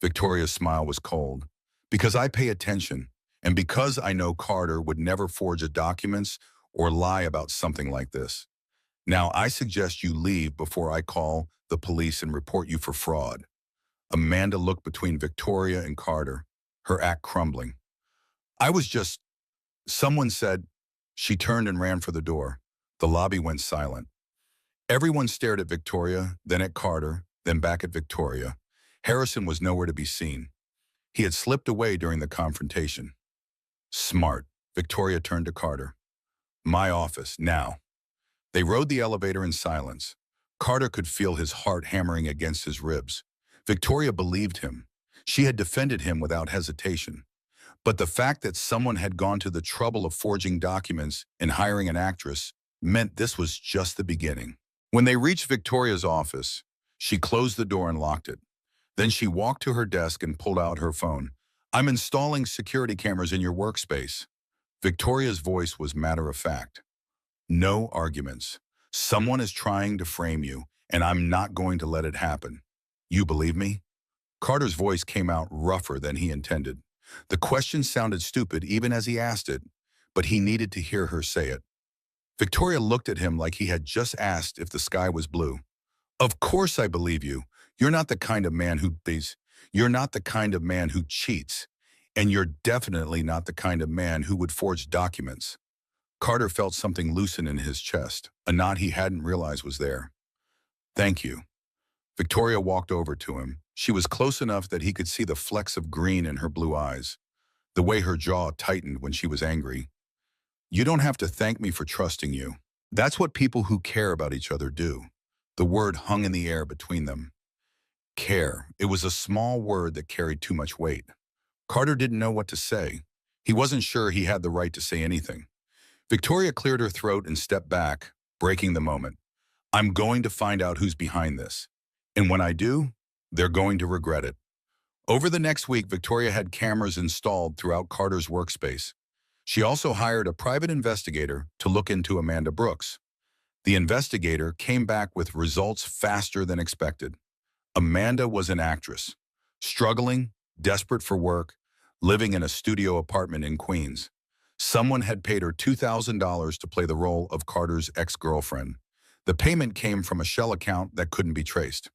Victoria's smile was cold. "Because I pay attention, and because I know Carter would never forge documents or lie about something like this. Now, I suggest you leave before I call the police and report you for fraud." Amanda looked between Victoria and Carter, her act crumbling. "I was just," someone said. She turned and ran for the door. The lobby went silent. Everyone stared at Victoria, then at Carter, then back at Victoria. Harrison was nowhere to be seen. He had slipped away during the confrontation. "Smart." Victoria turned to Carter. "My office, now." They rode the elevator in silence. Carter could feel his heart hammering against his ribs. Victoria believed him. She had defended him without hesitation. But the fact that someone had gone to the trouble of forging documents and hiring an actress meant this was just the beginning. When they reached Victoria's office, she closed the door and locked it. Then she walked to her desk and pulled out her phone. "I'm installing security cameras in your workspace." Victoria's voice was matter-of-fact. "No arguments. Someone is trying to frame you, and I'm not going to let it happen. You believe me?" Carter's voice came out rougher than he intended. The question sounded stupid even as he asked it, but he needed to hear her say it. Victoria looked at him like he had just asked if the sky was blue. "Of course I believe you. You're not the kind of man who beats. You're not the kind of man who cheats. And you're definitely not the kind of man who would forge documents." Carter felt something loosen in his chest, a knot he hadn't realized was there. "Thank you." Victoria walked over to him. She was close enough that he could see the flecks of green in her blue eyes, the way her jaw tightened when she was angry. "You don't have to thank me for trusting you. That's what people who care about each other do." The word hung in the air between them. Care. It was a small word that carried too much weight. Carter didn't know what to say. He wasn't sure he had the right to say anything. Victoria cleared her throat and stepped back, breaking the moment. "I'm going to find out who's behind this. And when I do, they're going to regret it." Over the next week, Victoria had cameras installed throughout Carter's workspace. She also hired a private investigator to look into Amanda Brooks. The investigator came back with results faster than expected. Amanda was an actress, struggling, desperate for work, living in a studio apartment in Queens. Someone had paid her $2,000 to play the role of Carter's ex-girlfriend. The payment came from a shell account that couldn't be traced.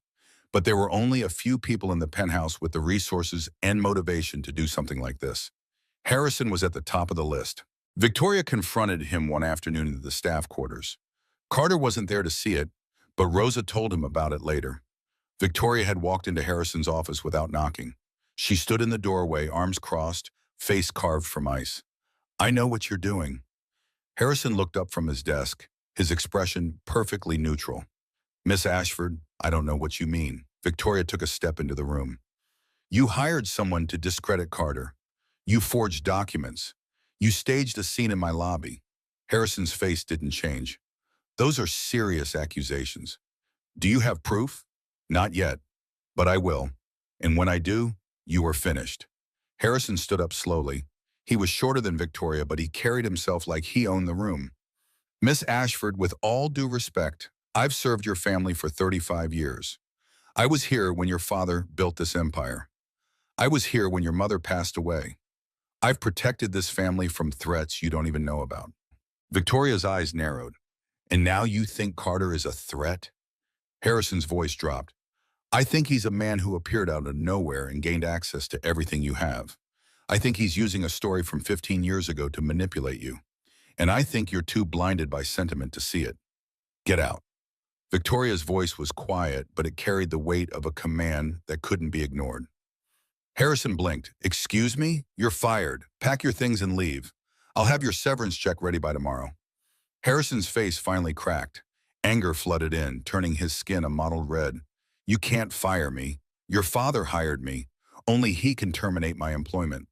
But there were only a few people in the penthouse with the resources and motivation to do something like this. Harrison was at the top of the list. Victoria confronted him one afternoon in the staff quarters. Carter wasn't there to see it, but Rosa told him about it later. Victoria had walked into Harrison's office without knocking. She stood in the doorway, arms crossed, face carved from ice. "I know what you're doing." Harrison looked up from his desk, his expression perfectly neutral. "Miss Ashford, I don't know what you mean." Victoria took a step into the room. "You hired someone to discredit Carter. You forged documents. You staged a scene in my lobby." Harrison's face didn't change. "Those are serious accusations. Do you have proof?" "Not yet, but I will. And when I do, you are finished." Harrison stood up slowly. He was shorter than Victoria, but he carried himself like he owned the room. Miss Ashford, with all due respect, I've served your family for 35 years. I was here when your father built this empire. I was here when your mother passed away. I've protected this family from threats you don't even know about. Victoria's eyes narrowed. And now you think Carter is a threat? Harrison's voice dropped. I think he's a man who appeared out of nowhere and gained access to everything you have. I think he's using a story from 15 years ago to manipulate you. And I think you're too blinded by sentiment to see it. Get out. Victoria's voice was quiet, but it carried the weight of a command that couldn't be ignored. Harrison blinked. Excuse me? You're fired. Pack your things and leave. I'll have your severance check ready by tomorrow. Harrison's face finally cracked. Anger flooded in, turning his skin a mottled red. You can't fire me. Your father hired me. Only he can terminate my employment.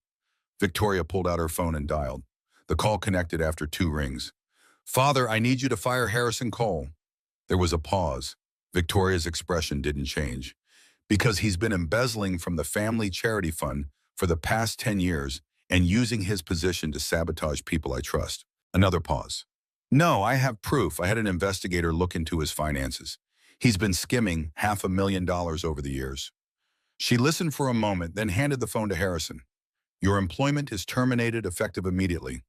Victoria pulled out her phone and dialed. The call connected after 2 rings. Father, I need you to fire Harrison Cole. There was a pause. Victoria's expression didn't change. Because he's been embezzling from the family charity fund for the past 10 years and using his position to sabotage people I trust. Another pause. No, I have proof. I had an investigator look into his finances. He's been skimming $500,000 over the years. She listened for a moment, then handed the phone to Harrison. Your employment is terminated effective immediately.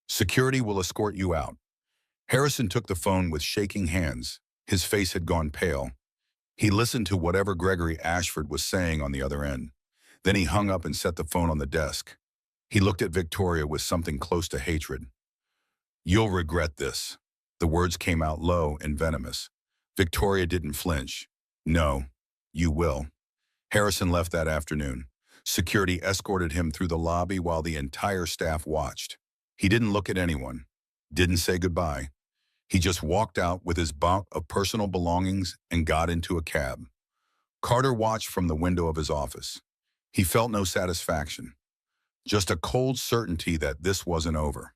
Security will escort you out. Harrison took the phone with shaking hands. His face had gone pale. He listened to whatever Gregory Ashford was saying on the other end. Then he hung up and set the phone on the desk. He looked at Victoria with something close to hatred. You'll regret this. The words came out low and venomous. Victoria didn't flinch. No, you will. Harrison left that afternoon. Security escorted him through the lobby while the entire staff watched. He didn't look at anyone, didn't say goodbye. He just walked out with his box of personal belongings and got into a cab. Carter watched from the window of his office. He felt no satisfaction, just a cold certainty that this wasn't over.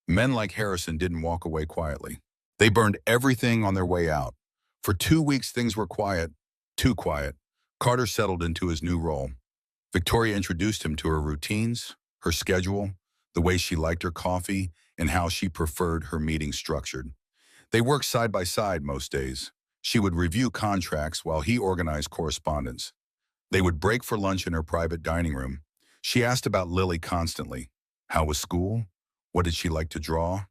Men like Harrison didn't walk away quietly. They burned everything on their way out. For 2 weeks, things were quiet, too quiet. Carter settled into his new role. Victoria introduced him to her routines, her schedule, the way she liked her coffee, and how she preferred her meetings structured. They worked side by side most days. She would review contracts while he organized correspondence. They would break for lunch in her private dining room. She asked about Lily constantly. How was school? What did she like to draw?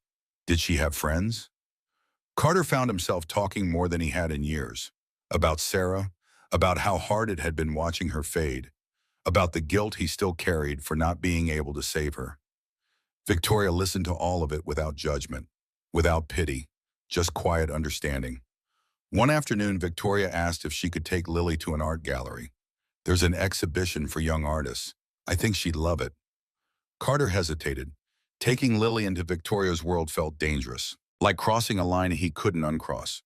Did she have friends? Carter found himself talking more than he had in years. About Sarah, about how hard it had been watching her fade, about the guilt he still carried for not being able to save her. Victoria listened to all of it without judgment, without pity, just quiet understanding. One afternoon, Victoria asked if she could take Lily to an art gallery. There's an exhibition for young artists. I think she'd love it. Carter hesitated. Taking Lily into Victoria's world felt dangerous, like crossing a line he couldn't uncross.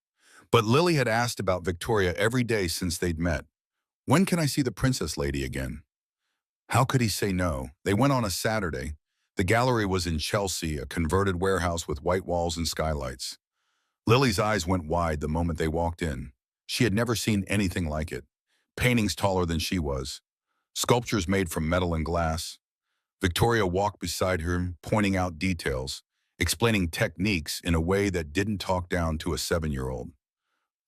But Lily had asked about Victoria every day since they'd met. When can I see the princess lady again? How could he say no? They went on a Saturday. The gallery was in Chelsea, a converted warehouse with white walls and skylights. Lily's eyes went wide the moment they walked in. She had never seen anything like it. Paintings taller than she was. Sculptures made from metal and glass. Victoria walked beside her, pointing out details, explaining techniques in a way that didn't talk down to a 7-year-old.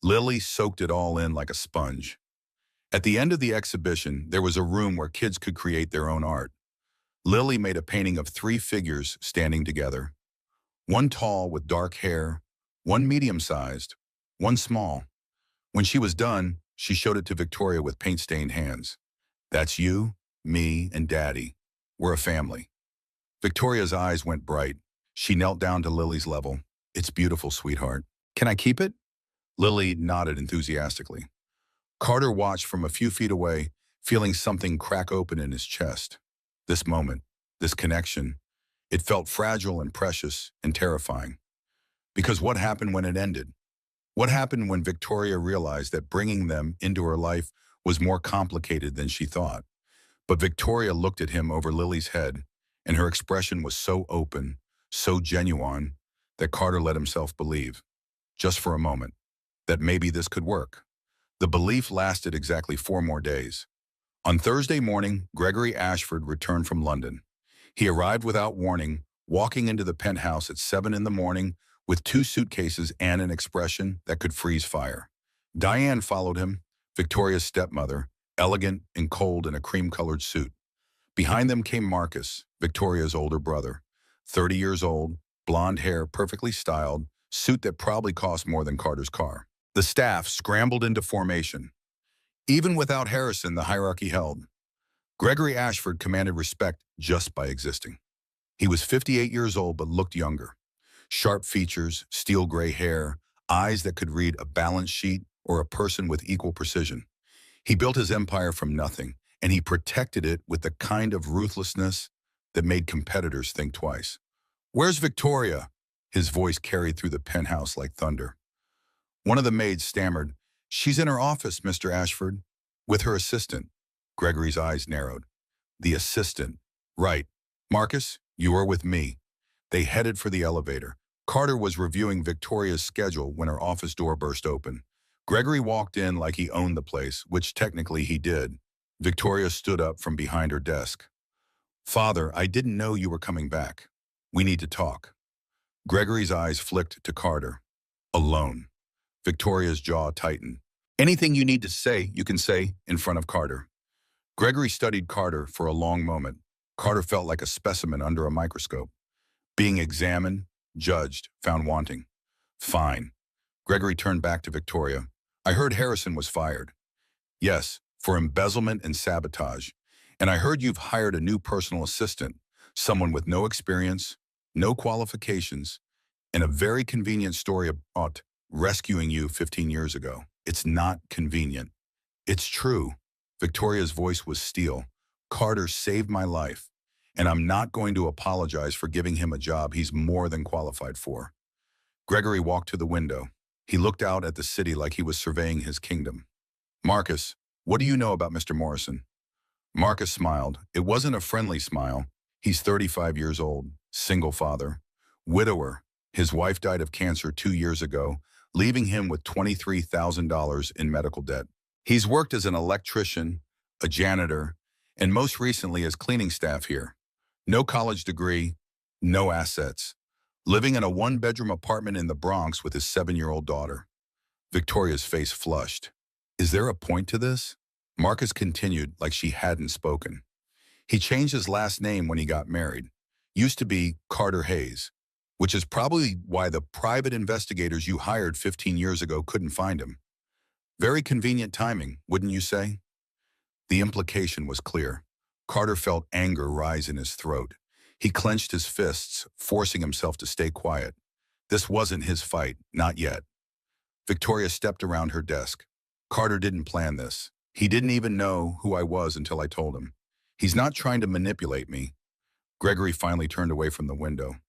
Lily soaked it all in like a sponge. At the end of the exhibition, there was a room where kids could create their own art. Lily made a painting of 3 figures standing together. One tall with dark hair, one medium-sized, one small. When she was done, she showed it to Victoria with paint-stained hands. That's you, me, and Daddy. We're a family. Victoria's eyes went bright. She knelt down to Lily's level. It's beautiful, sweetheart. Can I keep it? Lily nodded enthusiastically. Carter watched from a few feet away, feeling something crack open in his chest. This moment, this connection, it felt fragile and precious and terrifying. Because what happened when it ended? What happened when Victoria realized that bringing them into her life was more complicated than she thought? But Victoria looked at him over Lily's head, and her expression was so open, so genuine, that Carter let himself believe, just for a moment, that maybe this could work. The belief lasted exactly 4 more days. On Thursday morning, Gregory Ashford returned from London. He arrived without warning, walking into the penthouse at 7 in the morning with two suitcases and an expression that could freeze fire. Diane followed him, Victoria's stepmother, elegant and cold in a cream-colored suit. Behind them came Marcus, Victoria's older brother, 30 years old, blonde hair perfectly styled, suit that probably cost more than Carter's car. The staff scrambled into formation. Even without Harrison, the hierarchy held. Gregory Ashford commanded respect just by existing. He was 58 years old but looked younger. Sharp features, steel gray hair, eyes that could read a balance sheet or a person with equal precision. He built his empire from nothing, and he protected it with the kind of ruthlessness that made competitors think twice. "Where's Victoria?" His voice carried through the penthouse like thunder. One of the maids stammered, "She's in her office, Mr. Ashford, with her assistant." Gregory's eyes narrowed. The assistant. Right. Marcus, you are with me. They headed for the elevator. Carter was reviewing Victoria's schedule when her office door burst open. Gregory walked in like he owned the place, which technically he did. Victoria stood up from behind her desk. "Father, I didn't know you were coming back. We need to talk." Gregory's eyes flicked to Carter. Alone. Victoria's jaw tightened. "Anything you need to say, you can say in front of Carter." Gregory studied Carter for a long moment. Carter felt like a specimen under a microscope. Being examined, judged, found wanting. "Fine." Gregory turned back to Victoria. "I heard Harrison was fired." "Yes, for embezzlement and sabotage. And I heard you've hired a new personal assistant, someone with no experience, no qualifications, and a very convenient story about rescuing you 15 years ago. It's not convenient. It's true." Victoria's voice was steel. "Carter saved my life, and I'm not going to apologize for giving him a job he's more than qualified for." Gregory walked to the window. He looked out at the city like he was surveying his kingdom. "Marcus, what do you know about Mr. Morrison?" Marcus smiled. It wasn't a friendly smile. He's 35 years old, single father, widower. His wife died of cancer 2 years ago, leaving him with $23,000 in medical debt. He's worked as an electrician, a janitor, and most recently as cleaning staff here. No college degree, no assets. Living in a one-bedroom apartment in the Bronx with his 7-year-old daughter. Victoria's face flushed. "Is there a point to this?" Marcus continued like she hadn't spoken. "He changed his last name when he got married. Used to be Carter Hayes, which is probably why the private investigators you hired 15 years ago couldn't find him. Very convenient timing, wouldn't you say?" The implication was clear. Carter felt anger rise in his throat. He clenched his fists, forcing himself to stay quiet. This wasn't his fight, not yet. Victoria stepped around her desk. "Carter didn't plan this. He didn't even know who I was until I told him. He's not trying to manipulate me." Gregory finally turned away from the window.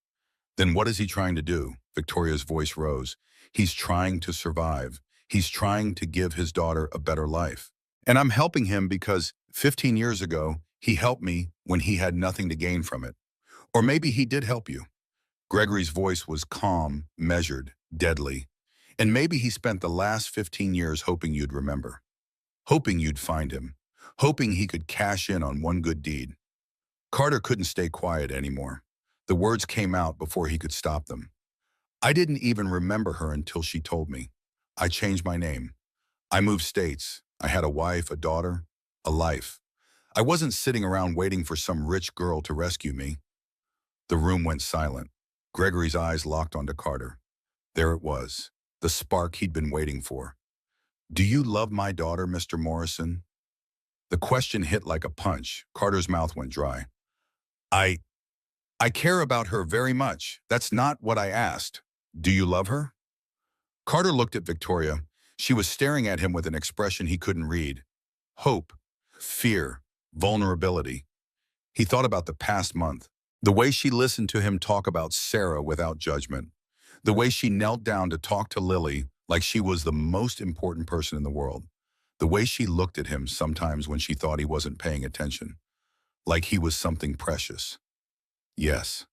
"Then what is he trying to do?" Victoria's voice rose. "He's trying to survive. He's trying to give his daughter a better life. And I'm helping him because 15 years ago, he helped me when he had nothing to gain from it. Or maybe he did help you." Gregory's voice was calm, measured, deadly. "And maybe he spent the last 15 years hoping you'd remember. Hoping you'd find him. Hoping he could cash in on one good deed." Carter couldn't stay quiet anymore. The words came out before he could stop them. "I didn't even remember her until she told me. I changed my name. I moved states. I had a wife, a daughter, a life. I wasn't sitting around waiting for some rich girl to rescue me." The room went silent. Gregory's eyes locked onto Carter. There it was, the spark he'd been waiting for. "Do you love my daughter, Mr. Morrison?" The question hit like a punch. Carter's mouth went dry. I care about her very much. That's not what I asked. Do you love her?" Carter looked at Victoria. She was staring at him with an expression he couldn't read. Hope, fear, vulnerability. He thought about the past month. The way she listened to him talk about Sarah without judgment. The way she knelt down to talk to Lily like she was the most important person in the world. The way she looked at him sometimes when she thought he wasn't paying attention. Like he was something precious. Yes.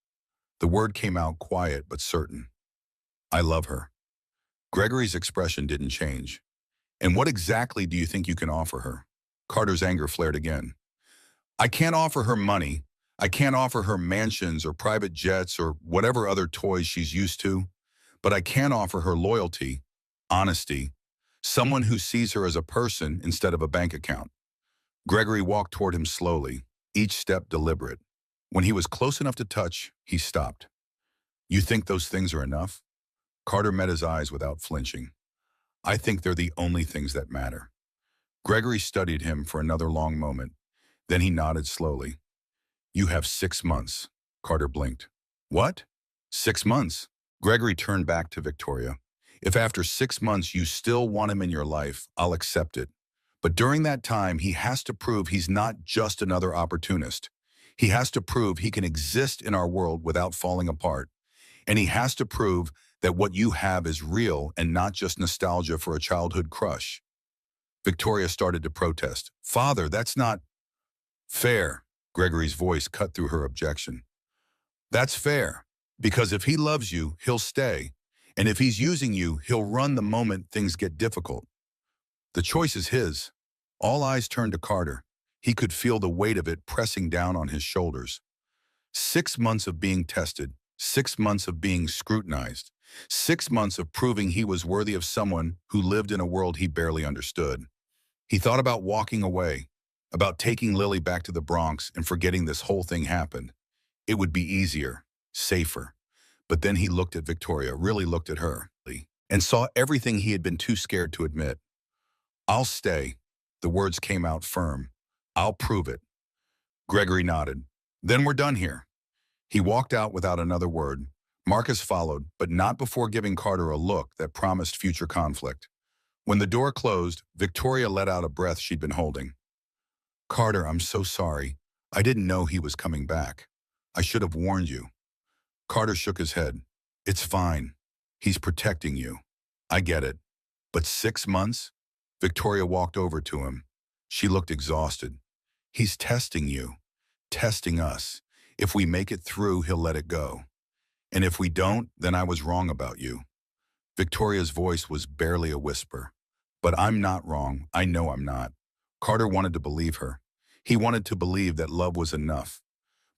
The word came out quiet but certain. I love her. Gregory's expression didn't change. "And what exactly do you think you can offer her?" Carter's anger flared again. "I can't offer her money, I can't offer her mansions or private jets or whatever other toys she's used to, but I can offer her loyalty, honesty, someone who sees her as a person instead of a bank account. Gregory walked toward him slowly, each step deliberate. When he was close enough to touch, he stopped. You think those things are enough? Carter met his eyes without flinching. I think they're the only things that matter. Gregory studied him for another long moment. Then he nodded slowly. You have 6 months. Carter blinked. What? 6 months? Gregory turned back to Victoria. If after 6 months you still want him in your life, I'll accept it. But during that time, he has to prove he's not just another opportunist. He has to prove he can exist in our world without falling apart. And he has to prove that what you have is real and not just nostalgia for a childhood crush. Victoria started to protest. Father, that's not fair. Gregory's voice cut through her objection. That's fair, because if he loves you, he'll stay. And if he's using you, he'll run the moment things get difficult. The choice is his. All eyes turned to Carter. He could feel the weight of it pressing down on his shoulders. 6 months of being tested, 6 months of being scrutinized, 6 months of proving he was worthy of someone who lived in a world he barely understood. He thought about walking away, about taking Lily back to the Bronx and forgetting this whole thing happened. It would be easier, safer. But then he looked at Victoria, really looked at her, and saw everything he had been too scared to admit. I'll stay. The words came out firm. I'll prove it. Gregory nodded. Then we're done here. He walked out without another word. Marcus followed, but not before giving Carter a look that promised future conflict. When the door closed, Victoria let out a breath she'd been holding. Carter, I'm so sorry. I didn't know he was coming back. I should have warned you. Carter shook his head. It's fine. He's protecting you. I get it. But 6 months? Victoria walked over to him. She looked exhausted. He's testing you. Testing us. If we make it through, he'll let it go. And if we don't, then I was wrong about you. Victoria's voice was barely a whisper. But I'm not wrong. I know I'm not. Carter wanted to believe her. He wanted to believe that love was enough.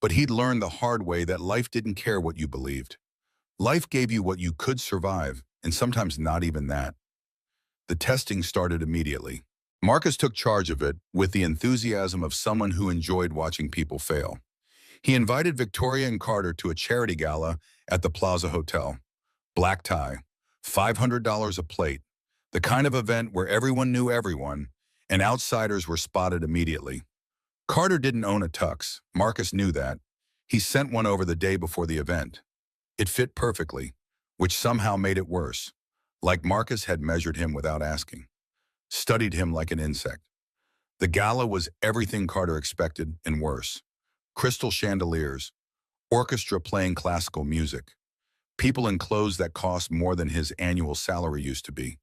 But he'd learned the hard way that life didn't care what you believed. Life gave you what you could survive, and sometimes not even that. The testing started immediately. Marcus took charge of it with the enthusiasm of someone who enjoyed watching people fail. He invited Victoria and Carter to a charity gala at the Plaza Hotel. Black tie, $500 a plate, the kind of event where everyone knew everyone, and outsiders were spotted immediately. Carter didn't own a tux. Marcus knew that. He sent one over the day before the event. It fit perfectly, which somehow made it worse, like Marcus had measured him without asking, studied him like an insect. The gala was everything Carter expected and worse. Crystal chandeliers, orchestra playing classical music, people in clothes that cost more than his annual salary used to be.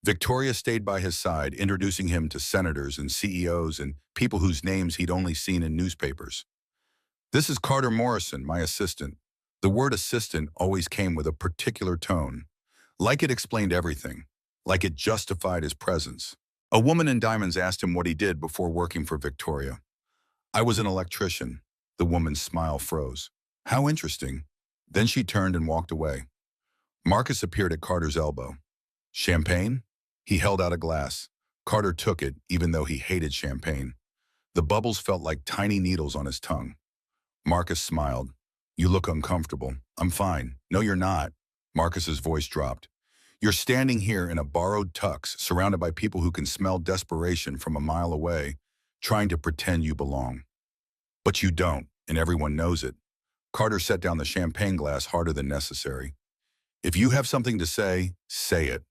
Victoria stayed by his side, introducing him to senators and CEOs and people whose names he'd only seen in newspapers. This is Carter Morrison, my assistant. The word assistant always came with a particular tone, like it explained everything, like it justified his presence. A woman in diamonds asked him what he did before working for Victoria. I was an electrician. The woman's smile froze. How interesting. Then she turned and walked away. Marcus appeared at Carter's elbow. Champagne? He held out a glass. Carter took it, even though he hated champagne. The bubbles felt like tiny needles on his tongue. Marcus smiled. You look uncomfortable. I'm fine. No, you're not. Marcus's voice dropped. You're standing here in a borrowed tux, surrounded by people who can smell desperation from a mile away, trying to pretend you belong. But you don't, and everyone knows it. Carter set down the champagne glass harder than necessary. If you have something to say it.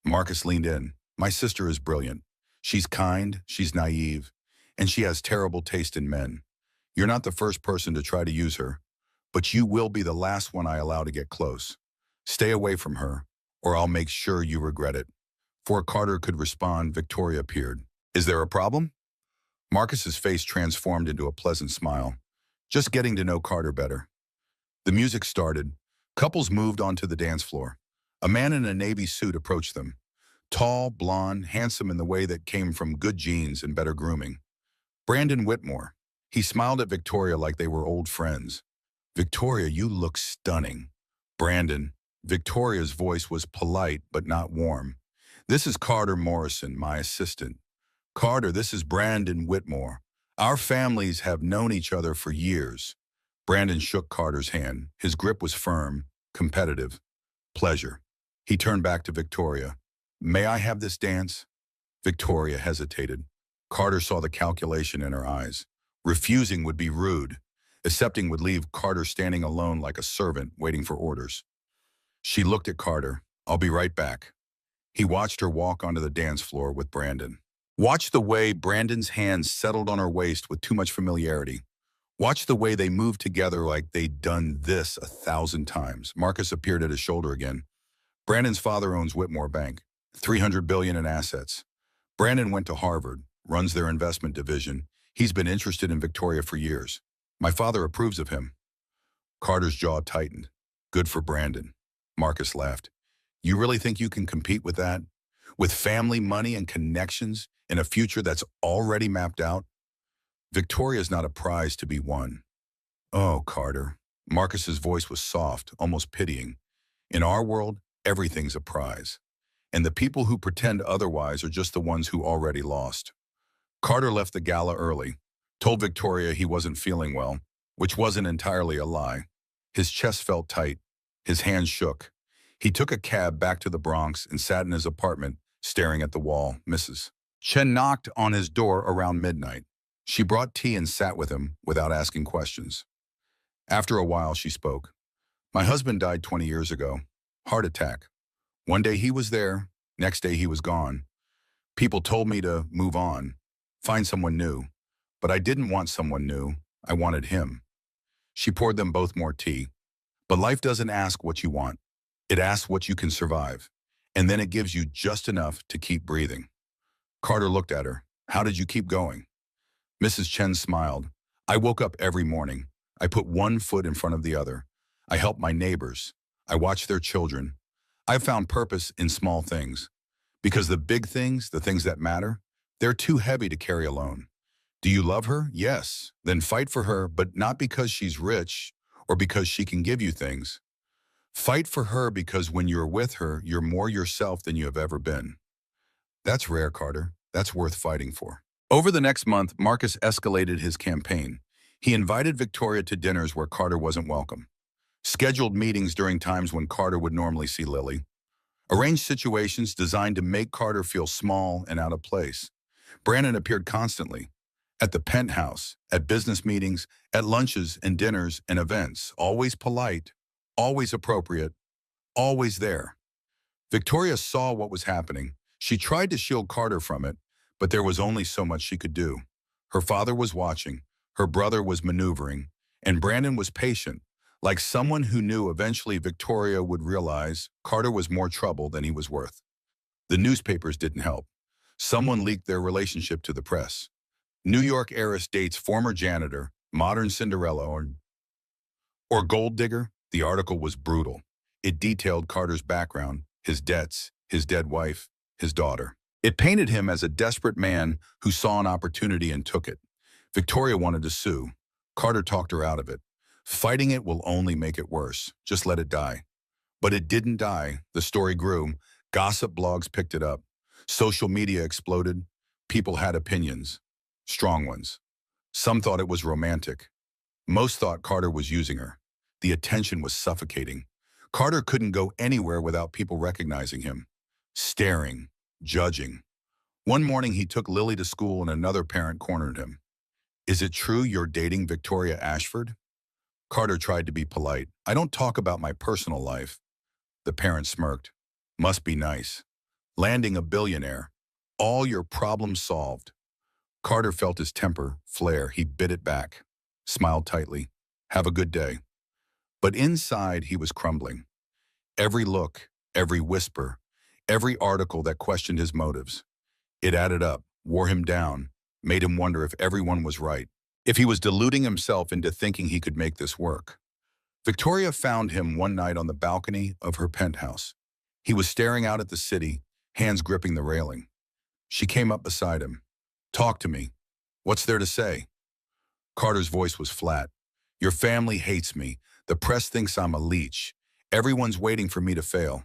Marcus leaned in. My sister is brilliant. She's kind, she's naive, and she has terrible taste in men. You're not the first person to try to use her, but you will be the last one I allow to get close. Stay away from her, or I'll make sure you regret it. Before Carter could respond, Victoria appeared. Is there a problem? Marcus's face transformed into a pleasant smile. Just getting to know Carter better. The music started. Couples moved onto the dance floor. A man in a navy suit approached them. Tall, blonde, handsome in the way that came from good genes and better grooming. Brandon Whitmore. He smiled at Victoria like they were old friends. Victoria, you look stunning. Brandon. Victoria's voice was polite but not warm. This is Carter Morrison, my assistant. Carter, this is Brandon Whitmore. Our families have known each other for years. Brandon shook Carter's hand. His grip was firm, competitive. Pleasure. He turned back to Victoria. May I have this dance? Victoria hesitated. Carter saw the calculation in her eyes. Refusing would be rude. Accepting would leave Carter standing alone like a servant waiting for orders. She looked at Carter. I'll be right back. He watched her walk onto the dance floor with Brandon. Watch the way Brandon's hands settled on her waist with too much familiarity. Watch the way they moved together like they'd done this 1,000 times. Marcus appeared at his shoulder again. Brandon's father owns Whitmore Bank, $300 billion in assets. Brandon went to Harvard, runs their investment division. He's been interested in Victoria for years. My father approves of him. Carter's jaw tightened. Good for Brandon. Marcus laughed. You really think you can compete with that? With family, money, and connections in a future that's already mapped out? Victoria's not a prize to be won. Oh, Carter. Marcus's voice was soft, almost pitying. In our world, everything's a prize. And the people who pretend otherwise are just the ones who already lost. Carter left the gala early, told Victoria he wasn't feeling well, which wasn't entirely a lie. His chest felt tight. His hands shook. He took a cab back to the Bronx and sat in his apartment, staring at the wall. Mrs. Chen knocked on his door around midnight. She brought tea and sat with him without asking questions. After a while, she spoke. My husband died 20 years ago. Heart attack. One day he was there, next day he was gone. People told me to move on, find someone new. But I didn't want someone new. I wanted him. She poured them both more tea. But life doesn't ask what you want. It asks what you can survive. And then it gives you just enough to keep breathing. Carter looked at her. How did you keep going? Mrs. Chen smiled. I woke up every morning. I put one foot in front of the other. I helped my neighbors. I watched their children. I found purpose in small things. Because the big things, the things that matter, they're too heavy to carry alone. Do you love her? Yes. Then fight for her, but not because she's rich or because she can give you things. Fight for her because when you're with her, you're more yourself than you have ever been. That's rare, Carter. That's worth fighting for. Over the next month, Marcus escalated his campaign. He invited Victoria to dinners where Carter wasn't welcome. Scheduled meetings during times when Carter would normally see Lily. Arranged situations designed to make Carter feel small and out of place. Brandon appeared constantly. At the penthouse, at business meetings, at lunches and dinners and events. Always polite, always appropriate, always there. Victoria saw what was happening. She tried to shield Carter from it, but there was only so much she could do. Her father was watching, her brother was maneuvering, and Brandon was patient, like someone who knew eventually Victoria would realize Carter was more trouble than he was worth. The newspapers didn't help. Someone leaked their relationship to the press. New York heiress dates former janitor, modern Cinderella, or gold digger. The article was brutal. It detailed Carter's background, his debts, his dead wife, his daughter. It painted him as a desperate man who saw an opportunity and took it. Victoria wanted to sue. Carter talked her out of it. Fighting it will only make it worse. Just let it die. But it didn't die. The story grew. Gossip blogs picked it up. Social media exploded. People had opinions. Strong ones. Some thought it was romantic. Most thought Carter was using her. The attention was suffocating. Carter couldn't go anywhere without people recognizing him. Staring. Judging. One morning he took Lily to school and another parent cornered him. Is it true you're dating Victoria Ashford? Carter tried to be polite. I don't talk about my personal life. The parent smirked. Must be nice. Landing a billionaire. All your problems solved. Carter felt his temper flare. He bit it back. Smiled tightly. Have a good day. But inside he was crumbling. Every look, every whisper, every article that questioned his motives. It added up, wore him down, made him wonder if everyone was right, if he was deluding himself into thinking he could make this work. Victoria found him one night on the balcony of her penthouse. He was staring out at the city, hands gripping the railing. She came up beside him. Talk to me. What's there to say? Carter's voice was flat. Your family hates me. The press thinks I'm a leech. Everyone's waiting for me to fail.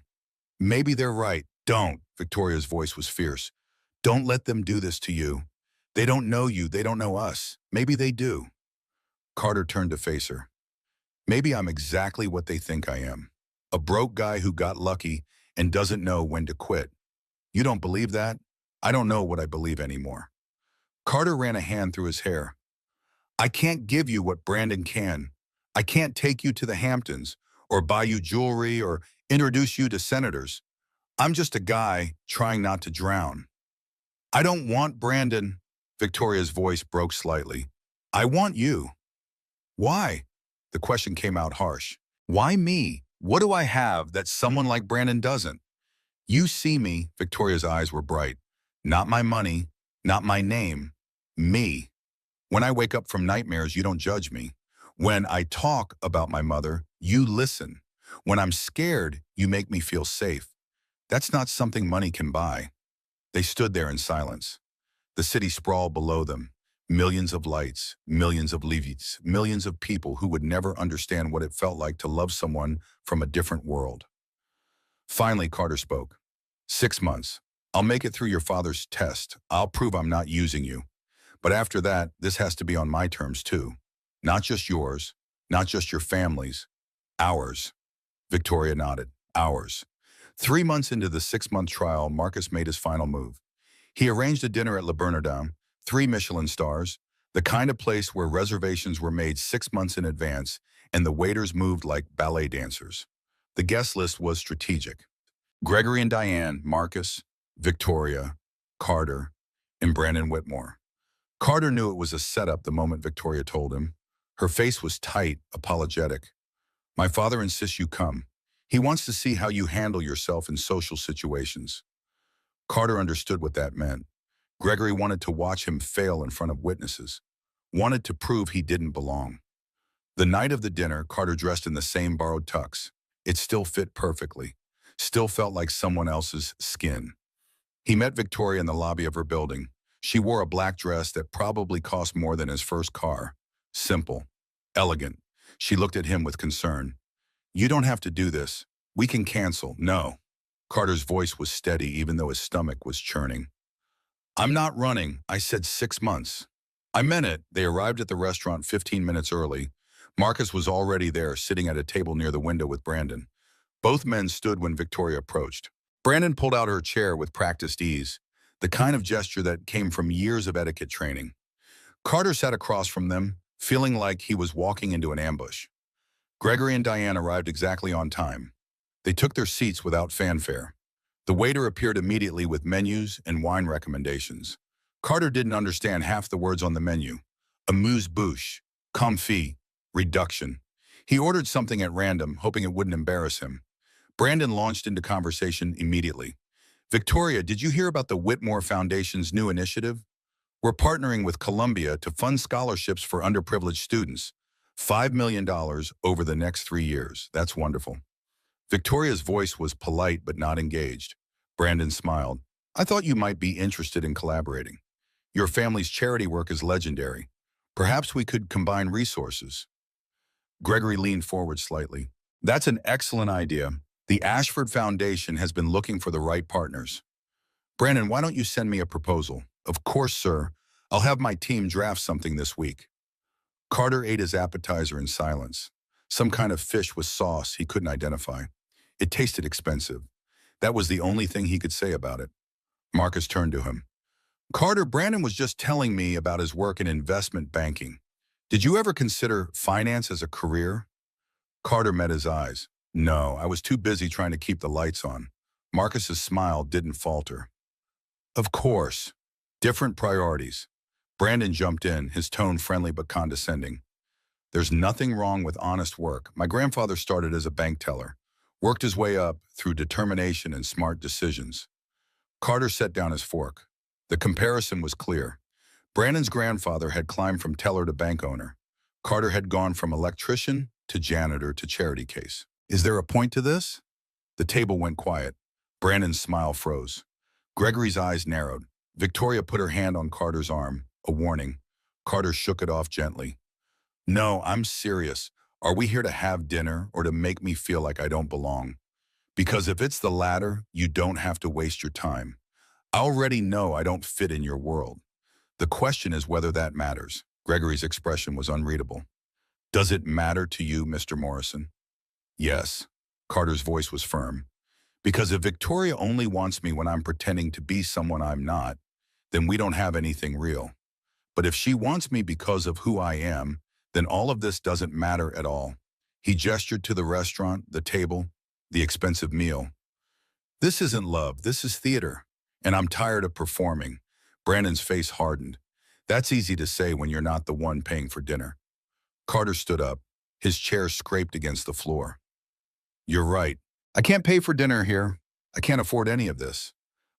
Maybe they're right. Don't. Victoria's voice was fierce. Don't let them do this to you. They don't know you. They don't know us. Maybe they do. Carter turned to face her. Maybe I'm exactly what they think I am. A broke guy who got lucky and doesn't know when to quit. You don't believe that? I don't know what I believe anymore. Carter ran a hand through his hair. I can't give you what Brandon can. I can't take you to the Hamptons or buy you jewelry or introduce you to senators. I'm just a guy trying not to drown. I don't want Brandon. Victoria's voice broke slightly. I want you. Why? The question came out harsh. Why me? What do I have that someone like Brandon doesn't? You see me, Victoria's eyes were bright. Not my money, not my name, me. When I wake up from nightmares, you don't judge me. When I talk about my mother, you listen. When I'm scared, you make me feel safe. That's not something money can buy. They stood there in silence. The city sprawled below them. Millions of lights, millions of leaves, millions of people who would never understand what it felt like to love someone from a different world. Finally, Carter spoke. 6 months. I'll make it through your father's test. I'll prove I'm not using you. But after that, this has to be on my terms too. Not just yours, not just your family's. Ours. Victoria nodded. Ours. 3 months into the 6-month trial, Marcus made his final move. He arranged a dinner at Le Bernardin, 3 Michelin stars, the kind of place where reservations were made 6 months in advance and the waiters moved like ballet dancers. The guest list was strategic. Gregory and Diane, Marcus, Victoria, Carter, and Brandon Whitmore. Carter knew it was a setup the moment Victoria told him. Her face was tight, apologetic. My father insists you come. He wants to see how you handle yourself in social situations. Carter understood what that meant. Gregory wanted to watch him fail in front of witnesses, wanted to prove he didn't belong. The night of the dinner, Carter dressed in the same borrowed tux. It still fit perfectly, still felt like someone else's skin. He met Victoria in the lobby of her building. She wore a black dress that probably cost more than his first car. Simple, elegant. She looked at him with concern. You don't have to do this. We can cancel. No. Carter's voice was steady even though his stomach was churning. I'm not running. I said 6 months. I meant it. They arrived at the restaurant 15 minutes early. Marcus was already there, sitting at a table near the window with Brandon. Both men stood when Victoria approached. Brandon pulled out her chair with practiced ease, the kind of gesture that came from years of etiquette training. Carter sat across from them, feeling like he was walking into an ambush. Gregory and Diane arrived exactly on time. They took their seats without fanfare. The waiter appeared immediately with menus and wine recommendations. Carter didn't understand half the words on the menu. Amuse-bouche, confit, reduction. He ordered something at random, hoping it wouldn't embarrass him. Brandon launched into conversation immediately. Victoria, did you hear about the Whitmore Foundation's new initiative? We're partnering with Columbia to fund scholarships for underprivileged students. $5 million over the next 3 years. That's wonderful. Victoria's voice was polite but not engaged. Brandon smiled. I thought you might be interested in collaborating. Your family's charity work is legendary. Perhaps we could combine resources. Gregory leaned forward slightly. That's an excellent idea. The Ashford Foundation has been looking for the right partners. Brandon, why don't you send me a proposal? Of course, sir. I'll have my team draft something this week. Carter ate his appetizer in silence. Some kind of fish with sauce he couldn't identify. It tasted expensive. That was the only thing he could say about it. Marcus turned to him. Carter, Brandon was just telling me about his work in investment banking. Did you ever consider finance as a career? Carter met his eyes. No, I was too busy trying to keep the lights on. Marcus's smile didn't falter. Of course. Different priorities. Brandon jumped in, his tone friendly but condescending. There's nothing wrong with honest work. My grandfather started as a bank teller, worked his way up through determination and smart decisions. Carter set down his fork. The comparison was clear. Brandon's grandfather had climbed from teller to bank owner. Carter had gone from electrician to janitor to charity case. Is there a point to this? The table went quiet. Brandon's smile froze. Gregory's eyes narrowed. Victoria put her hand on Carter's arm, a warning. Carter shook it off gently. No, I'm serious. Are we here to have dinner or to make me feel like I don't belong? Because if it's the latter, you don't have to waste your time. I already know I don't fit in your world. The question is whether that matters. Gregory's expression was unreadable. Does it matter to you, Mr. Morrison? Yes. Carter's voice was firm. Because if Victoria only wants me when I'm pretending to be someone I'm not, then we don't have anything real. But if she wants me because of who I am, then all of this doesn't matter at all. He gestured to the restaurant, the table, the expensive meal. This isn't love, this is theater. And I'm tired of performing. Brandon's face hardened. That's easy to say when you're not the one paying for dinner. Carter stood up. His chair scraped against the floor. You're right. I can't pay for dinner here. I can't afford any of this.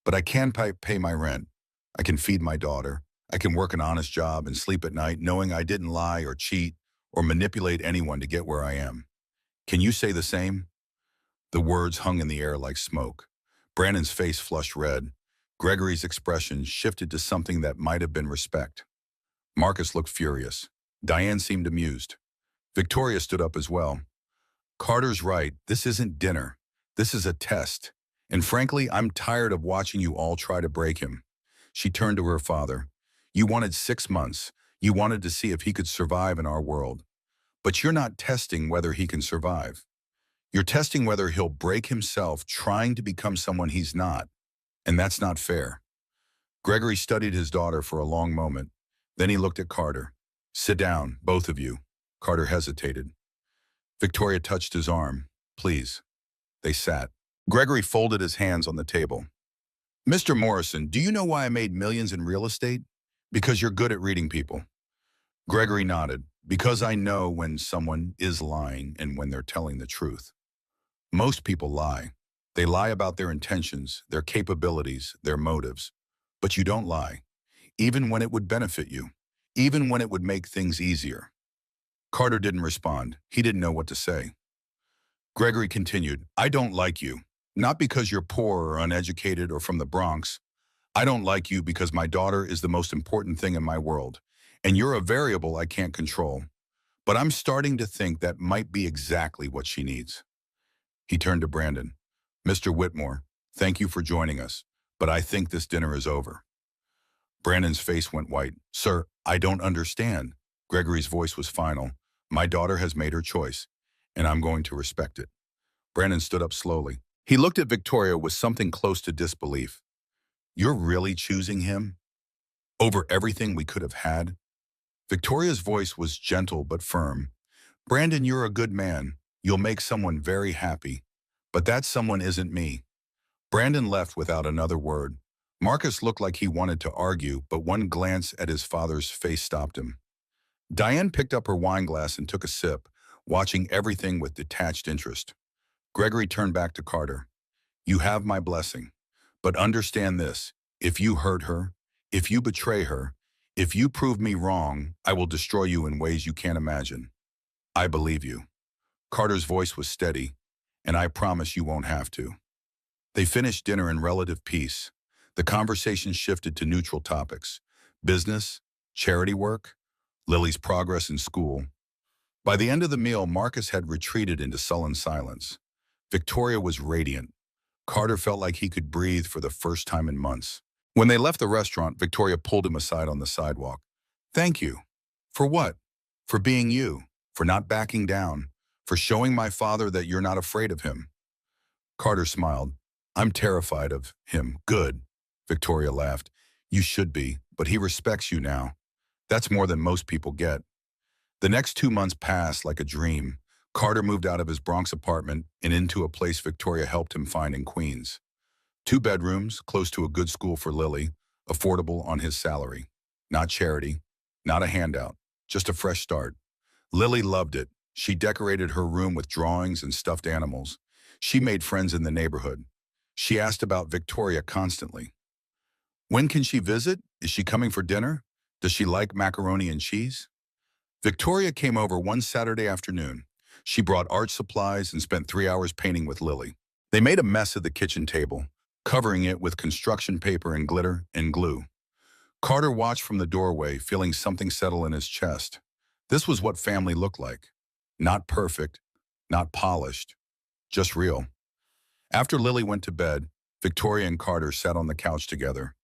But I can pay my rent. I can feed my daughter. I can work an honest job and sleep at night knowing I didn't lie or cheat or manipulate anyone to get where I am. Can you say the same? The words hung in the air like smoke. Brandon's face flushed red. Gregory's expression shifted to something that might have been respect. Marcus looked furious. Diane seemed amused. Victoria stood up as well. Carter's right. This isn't dinner. This is a test. And frankly, I'm tired of watching you all try to break him. She turned to her father. You wanted 6 months. You wanted to see if he could survive in our world. But you're not testing whether he can survive. You're testing whether he'll break himself trying to become someone he's not. And that's not fair. Gregory studied his daughter for a long moment. Then he looked at Carter. Sit down, both of you. Carter hesitated. Victoria touched his arm. Please. They sat. Gregory folded his hands on the table. Mr. Morrison, do you know why I made millions in real estate? Because you're good at reading people. Gregory nodded. Because I know when someone is lying and when they're telling the truth. Most people lie. They lie about their intentions, their capabilities, their motives. But you don't lie, even when it would benefit you, even when it would make things easier. Carter didn't respond. He didn't know what to say. Gregory continued, I don't like you, not because you're poor or uneducated or from the Bronx. I don't like you because my daughter is the most important thing in my world, and you're a variable I can't control. But I'm starting to think that might be exactly what she needs. He turned to Brandon. Mr. Whitmore, thank you for joining us, but I think this dinner is over. Brandon's face went white. Sir, I don't understand. Gregory's voice was final. My daughter has made her choice, and I'm going to respect it. Brandon stood up slowly. He looked at Victoria with something close to disbelief. You're really choosing him? Over everything we could have had? Victoria's voice was gentle but firm. Brandon, you're a good man. You'll make someone very happy. But that someone isn't me. Brandon left without another word. Marcus looked like he wanted to argue, but one glance at his father's face stopped him. Diane picked up her wine glass and took a sip, watching everything with detached interest. Gregory turned back to Carter. You have my blessing. But understand this, if you hurt her, if you betray her, if you prove me wrong, I will destroy you in ways you can't imagine. I believe you. Carter's voice was steady, and I promise you won't have to. They finished dinner in relative peace. The conversation shifted to neutral topics. Business, charity work, Lily's progress in school. By the end of the meal, Marcus had retreated into sullen silence. Victoria was radiant. Carter felt like he could breathe for the first time in months. When they left the restaurant, Victoria pulled him aside on the sidewalk. Thank you. For what? For being you. For not backing down. For showing my father that you're not afraid of him. Carter smiled. I'm terrified of him. Good. Victoria laughed. You should be, but he respects you now. That's more than most people get. The next 2 months passed like a dream. Carter moved out of his Bronx apartment and into a place Victoria helped him find in Queens. 2 bedrooms, close to a good school for Lily, affordable on his salary. Not charity, not a handout, just a fresh start. Lily loved it. She decorated her room with drawings and stuffed animals. She made friends in the neighborhood. She asked about Victoria constantly. When can she visit? Is she coming for dinner? Does she like macaroni and cheese? Victoria came over one Saturday afternoon. She brought art supplies and spent 3 hours painting with Lily. They made a mess of the kitchen table, covering it with construction paper and glitter and glue. Carter watched from the doorway, feeling something settle in his chest. This was what family looked like. Not perfect, not polished, just real. After Lily went to bed, Victoria and Carter sat on the couch together.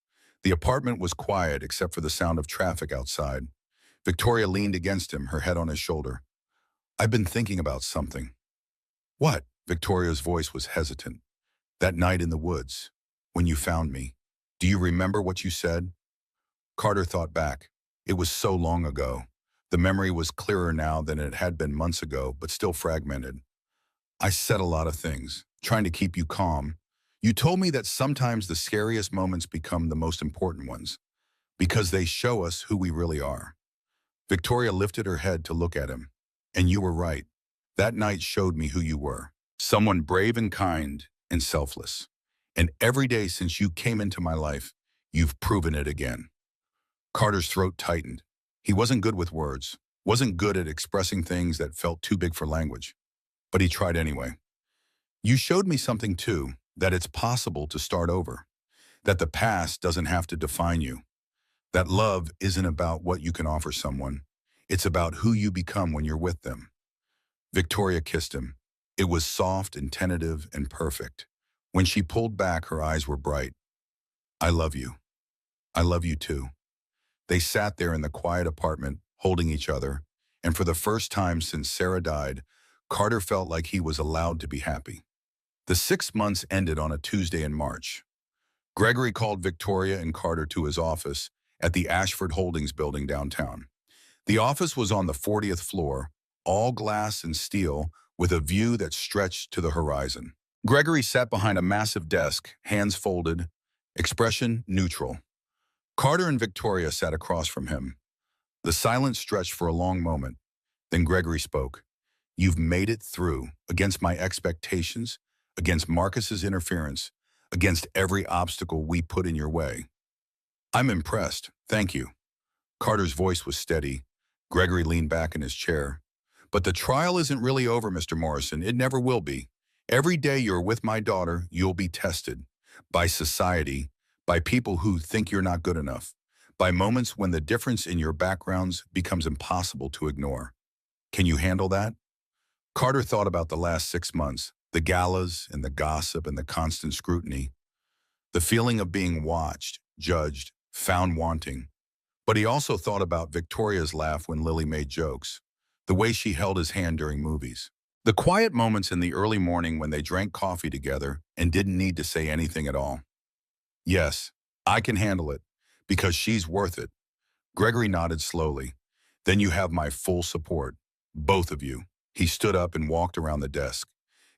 The apartment was quiet except for the sound of traffic outside. Victoria leaned against him, her head on his shoulder. "I've been thinking about something." "What?" Victoria's voice was hesitant. "That night in the woods, when you found me. Do you remember what you said?" Carter thought back. It was so long ago. The memory was clearer now than it had been months ago, but still fragmented. "I said a lot of things, trying to keep you calm. You told me that sometimes the scariest moments become the most important ones, because they show us who we really are." Victoria lifted her head to look at him. "And you were right. That night showed me who you were. Someone brave and kind and selfless. And every day since you came into my life, you've proven it again." Carter's throat tightened. He wasn't good with words, wasn't good at expressing things that felt too big for language. But he tried anyway. "You showed me something too, that it's possible to start over. That the past doesn't have to define you. That love isn't about what you can offer someone. It's about who you become when you're with them." Victoria kissed him. It was soft and tentative and perfect. When she pulled back, her eyes were bright. "I love you. I love you too." They sat there in the quiet apartment, holding each other, and for the first time since Sarah died, Carter felt like he was allowed to be happy. The 6 months ended on a Tuesday in March. Gregory called Victoria and Carter to his office at the Ashford Holdings building downtown. The office was on the 40th floor, all glass and steel, with a view that stretched to the horizon. Gregory sat behind a massive desk, hands folded, expression neutral. Carter and Victoria sat across from him. The silence stretched for a long moment. Then Gregory spoke. "You've made it through, against my expectations, against Marcus's interference, against every obstacle we put in your way. I'm impressed, thank you." Carter's voice was steady. Gregory leaned back in his chair. "But the trial isn't really over, Mr. Morrison. It never will be. Every day you're with my daughter, you'll be tested. By society, by people who think you're not good enough, by moments when the difference in your backgrounds becomes impossible to ignore. Can you handle that?" Carter thought about the last 6 months, the galas and the gossip and the constant scrutiny, the feeling of being watched, judged, found wanting. But he also thought about Victoria's laugh when Lily made jokes, the way she held his hand during movies, the quiet moments in the early morning when they drank coffee together and didn't need to say anything at all. "Yes, I can handle it, because she's worth it." Gregory nodded slowly. "Then you have my full support, both of you." He stood up and walked around the desk,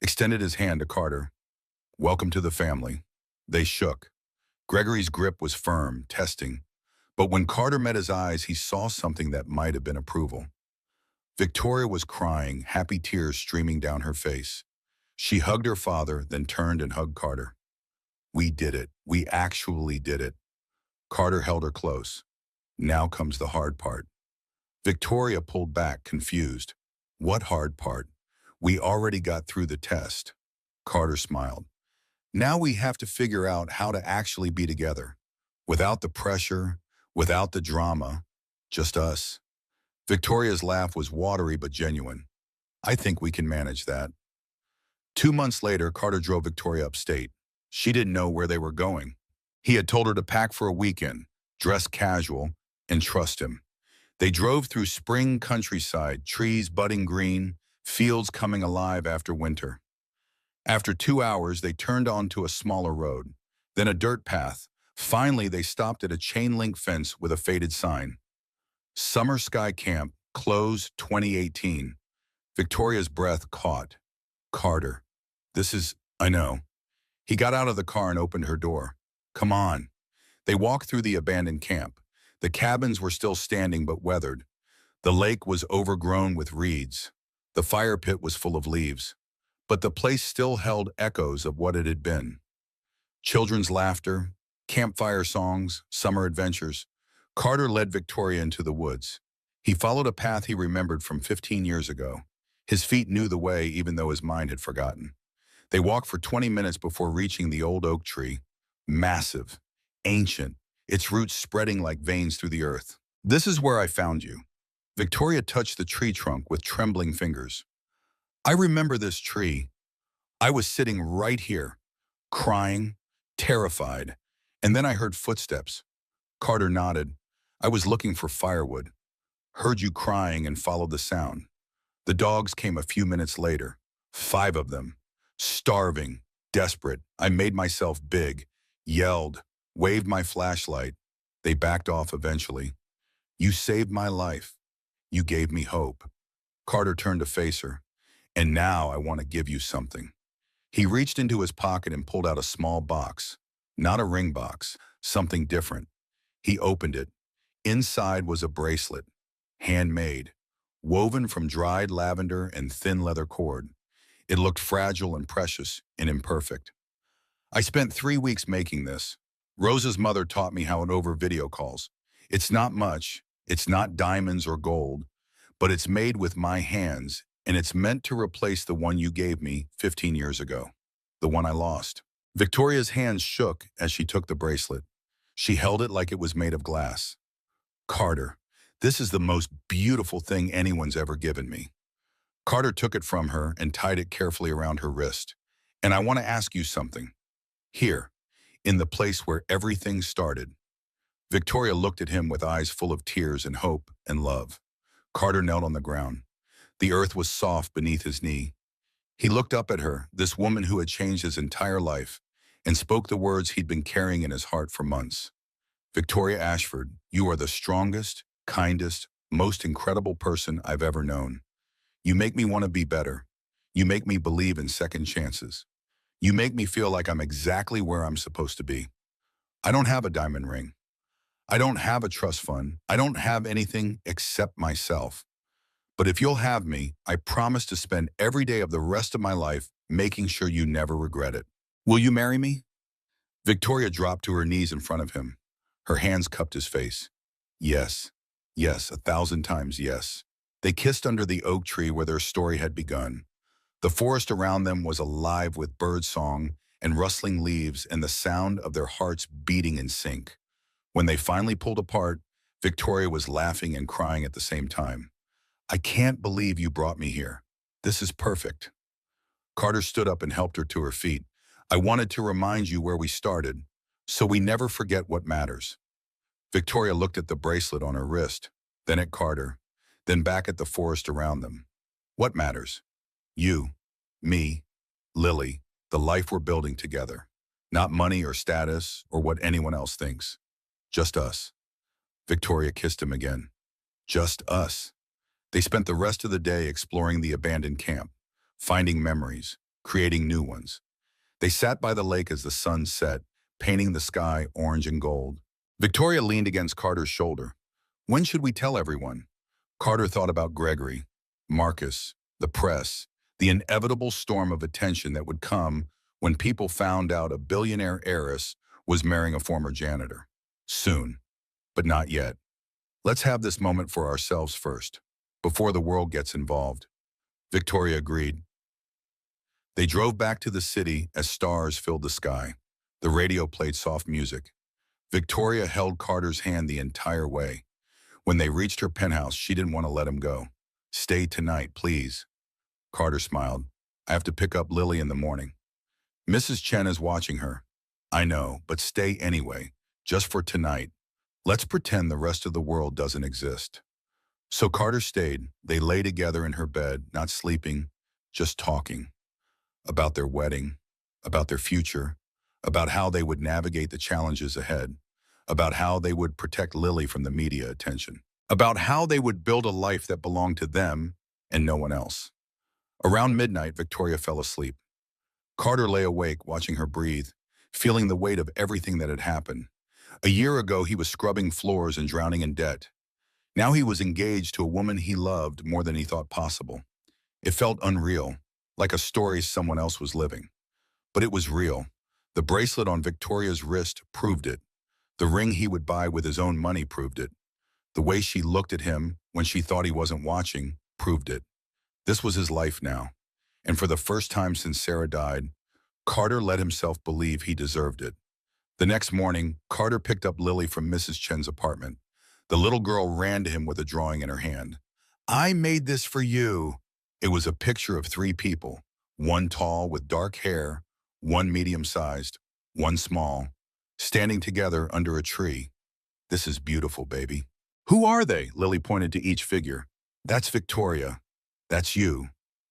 extended his hand to Carter. "Welcome to the family." They shook. Gregory's grip was firm, testing. But when Carter met his eyes, he saw something that might have been approval. Victoria was crying, happy tears streaming down her face. She hugged her father, then turned and hugged Carter. "We did it. We actually did it." Carter held her close. "Now comes the hard part." Victoria pulled back, confused. "What hard part? We already got through the test." Carter smiled. "Now we have to figure out how to actually be together. Without the pressure, without the drama, just us." Victoria's laugh was watery but genuine. "I think we can manage that." 2 months later, Carter drove Victoria upstate. She didn't know where they were going. He had told her to pack for a weekend, dress casual, and trust him. They drove through spring countryside, trees budding green, fields coming alive after winter. After 2 hours, they turned onto a smaller road, then a dirt path. Finally, they stopped at a chain-link fence with a faded sign. "Summer Sky Camp, closed 2018. Victoria's breath caught. "Carter, this is..." "I know." He got out of the car and opened her door. "Come on." They walked through the abandoned camp. The cabins were still standing but weathered. The lake was overgrown with reeds. The fire pit was full of leaves. But the place still held echoes of what it had been. Children's laughter, campfire songs, summer adventures. Carter led Victoria into the woods. He followed a path he remembered from 15 years ago. His feet knew the way even though his mind had forgotten. They walked for 20 minutes before reaching the old oak tree. Massive, ancient, its roots spreading like veins through the earth. This is where I found you. Victoria touched the tree trunk with trembling fingers. I remember this tree. I was sitting right here, crying, terrified, and then I heard footsteps. Carter nodded. I was looking for firewood, heard you crying and followed the sound. The dogs came a few minutes later, 5 of them, starving, desperate. I made myself big, yelled, waved my flashlight. They backed off eventually. You saved my life. You gave me hope. Carter turned to face her. And now I want to give you something. He reached into his pocket and pulled out a small box. Not a ring box, something different. He opened it. Inside was a bracelet, handmade, woven from dried lavender and thin leather cord. It looked fragile and precious and imperfect. I spent 3 weeks making this. Rosa's mother taught me how it over video calls. It's not much, it's not diamonds or gold, but it's made with my hands, and it's meant to replace the one you gave me 15 years ago, the one I lost. Victoria's hands shook as she took the bracelet. She held it like it was made of glass. Carter, this is the most beautiful thing anyone's ever given me. Carter took it from her and tied it carefully around her wrist. And I want to ask you something. Here, in the place where everything started. Victoria looked at him with eyes full of tears and hope and love. Carter knelt on the ground. The earth was soft beneath his knee. He looked up at her, this woman who had changed his entire life, and spoke the words he'd been carrying in his heart for months. Victoria Ashford, you are the strongest, kindest, most incredible person I've ever known. You make me want to be better. You make me believe in second chances. You make me feel like I'm exactly where I'm supposed to be. I don't have a diamond ring. I don't have a trust fund. I don't have anything except myself. But if you'll have me, I promise to spend every day of the rest of my life making sure you never regret it. Will you marry me? Victoria dropped to her knees in front of him. Her hands cupped his face. Yes, yes, 1,000 times yes. They kissed under the oak tree where their story had begun. The forest around them was alive with bird song and rustling leaves and the sound of their hearts beating in sync. When they finally pulled apart, Victoria was laughing and crying at the same time. I can't believe you brought me here. This is perfect. Carter stood up and helped her to her feet. I wanted to remind you where we started, so we never forget what matters. Victoria looked at the bracelet on her wrist, then at Carter, then back at the forest around them. What matters? You, me, Lily, the life we're building together. Not money or status or what anyone else thinks. Just us. Victoria kissed him again. Just us. They spent the rest of the day exploring the abandoned camp, finding memories, creating new ones. They sat by the lake as the sun set, painting the sky orange and gold. Victoria leaned against Carter's shoulder. When should we tell everyone? Carter thought about Gregory, Marcus, the press, the inevitable storm of attention that would come when people found out a billionaire heiress was marrying a former janitor. Soon, but not yet. Let's have this moment for ourselves first, before the world gets involved. Victoria agreed. They drove back to the city as stars filled the sky. The radio played soft music. Victoria held Carter's hand the entire way. When they reached her penthouse, she didn't want to let him go. Stay tonight, please. Carter smiled. I have to pick up Lily in the morning. Mrs. Chen is watching her. I know, but stay anyway, just for tonight. Let's pretend the rest of the world doesn't exist. So Carter stayed. They lay together in her bed, not sleeping, just talking. About their wedding, about their future, about how they would navigate the challenges ahead, about how they would protect Lily from the media attention, about how they would build a life that belonged to them and no one else. Around midnight, Victoria fell asleep. Carter lay awake, watching her breathe, feeling the weight of everything that had happened. A year ago, he was scrubbing floors and drowning in debt. Now he was engaged to a woman he loved more than he thought possible. It felt unreal, like a story someone else was living. But it was real. The bracelet on Victoria's wrist proved it. The ring he would buy with his own money proved it. The way she looked at him when she thought he wasn't watching proved it. This was his life now. And for the first time since Sarah died, Carter let himself believe he deserved it. The next morning, Carter picked up Lily from Mrs. Chen's apartment. The little girl ran to him with a drawing in her hand. I made this for you. It was a picture of three people, one tall with dark hair, one medium-sized, one small, standing together under a tree. This is beautiful, baby. Who are they? Lily pointed to each figure. That's Victoria. That's you.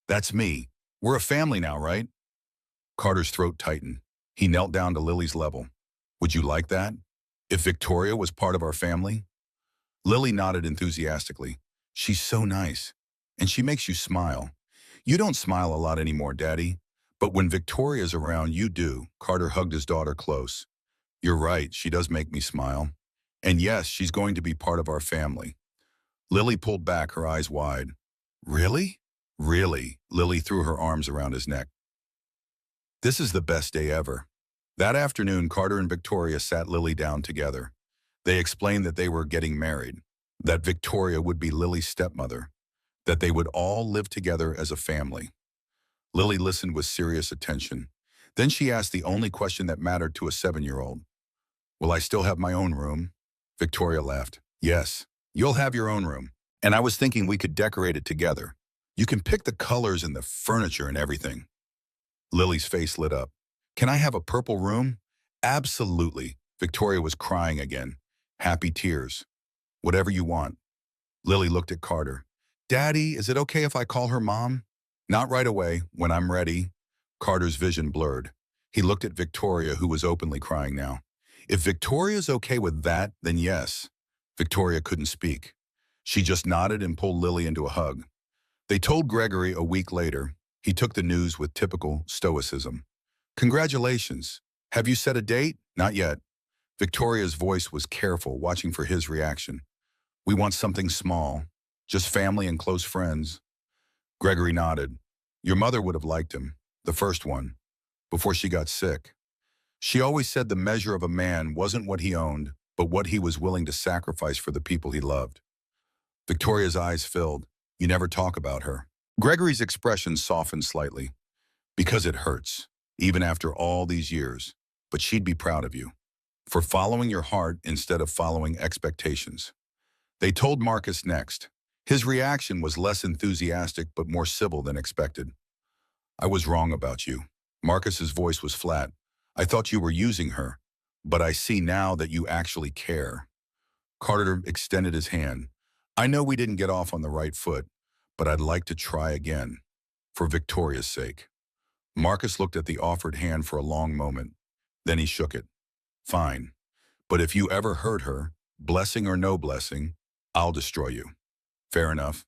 That's me. We're a family now, right? Carter's throat tightened. He knelt down to Lily's level. Would you like that? If Victoria was part of our family? Lily nodded enthusiastically. She's so nice. And she makes you smile. You don't smile a lot anymore, Daddy. But when Victoria's around, you do. Carter hugged his daughter close. You're right, she does make me smile. And yes, she's going to be part of our family. Lily pulled back, her eyes wide. Really? Really? Lily threw her arms around his neck. This is the best day ever. That afternoon, Carter and Victoria sat Lily down together. They explained that they were getting married, that Victoria would be Lily's stepmother, that they would all live together as a family. Lily listened with serious attention. Then she asked the only question that mattered to a 7-year-old. Will I still have my own room? Victoria laughed. Yes, you'll have your own room. And I was thinking we could decorate it together. You can pick the colors and the furniture and everything. Lily's face lit up. Can I have a purple room? Absolutely. Victoria was crying again. Happy tears. Whatever you want. Lily looked at Carter. Daddy, is it okay if I call her Mom? Not right away, when I'm ready. Carter's vision blurred. He looked at Victoria, who was openly crying now. If Victoria's okay with that, then yes. Victoria couldn't speak. She just nodded and pulled Lily into a hug. They told Gregory a week later. He took the news with typical stoicism. Congratulations. Have you set a date? Not yet. Victoria's voice was careful, watching for his reaction. We want something small, just family and close friends. Gregory nodded. Your mother would have liked him, the first one, before she got sick. She always said the measure of a man wasn't what he owned, but what he was willing to sacrifice for the people he loved. Victoria's eyes filled. You never talk about her. Gregory's expression softened slightly. Because it hurts, even after all these years. But she'd be proud of you. For following your heart instead of following expectations. They told Marcus next. His reaction was less enthusiastic but more civil than expected. I was wrong about you. Marcus's voice was flat. I thought you were using her, but I see now that you actually care. Carter extended his hand. I know we didn't get off on the right foot, but I'd like to try again, for Victoria's sake. Marcus looked at the offered hand for a long moment. Then he shook it. Fine, but if you ever hurt her, blessing or no blessing, I'll destroy you. Fair enough.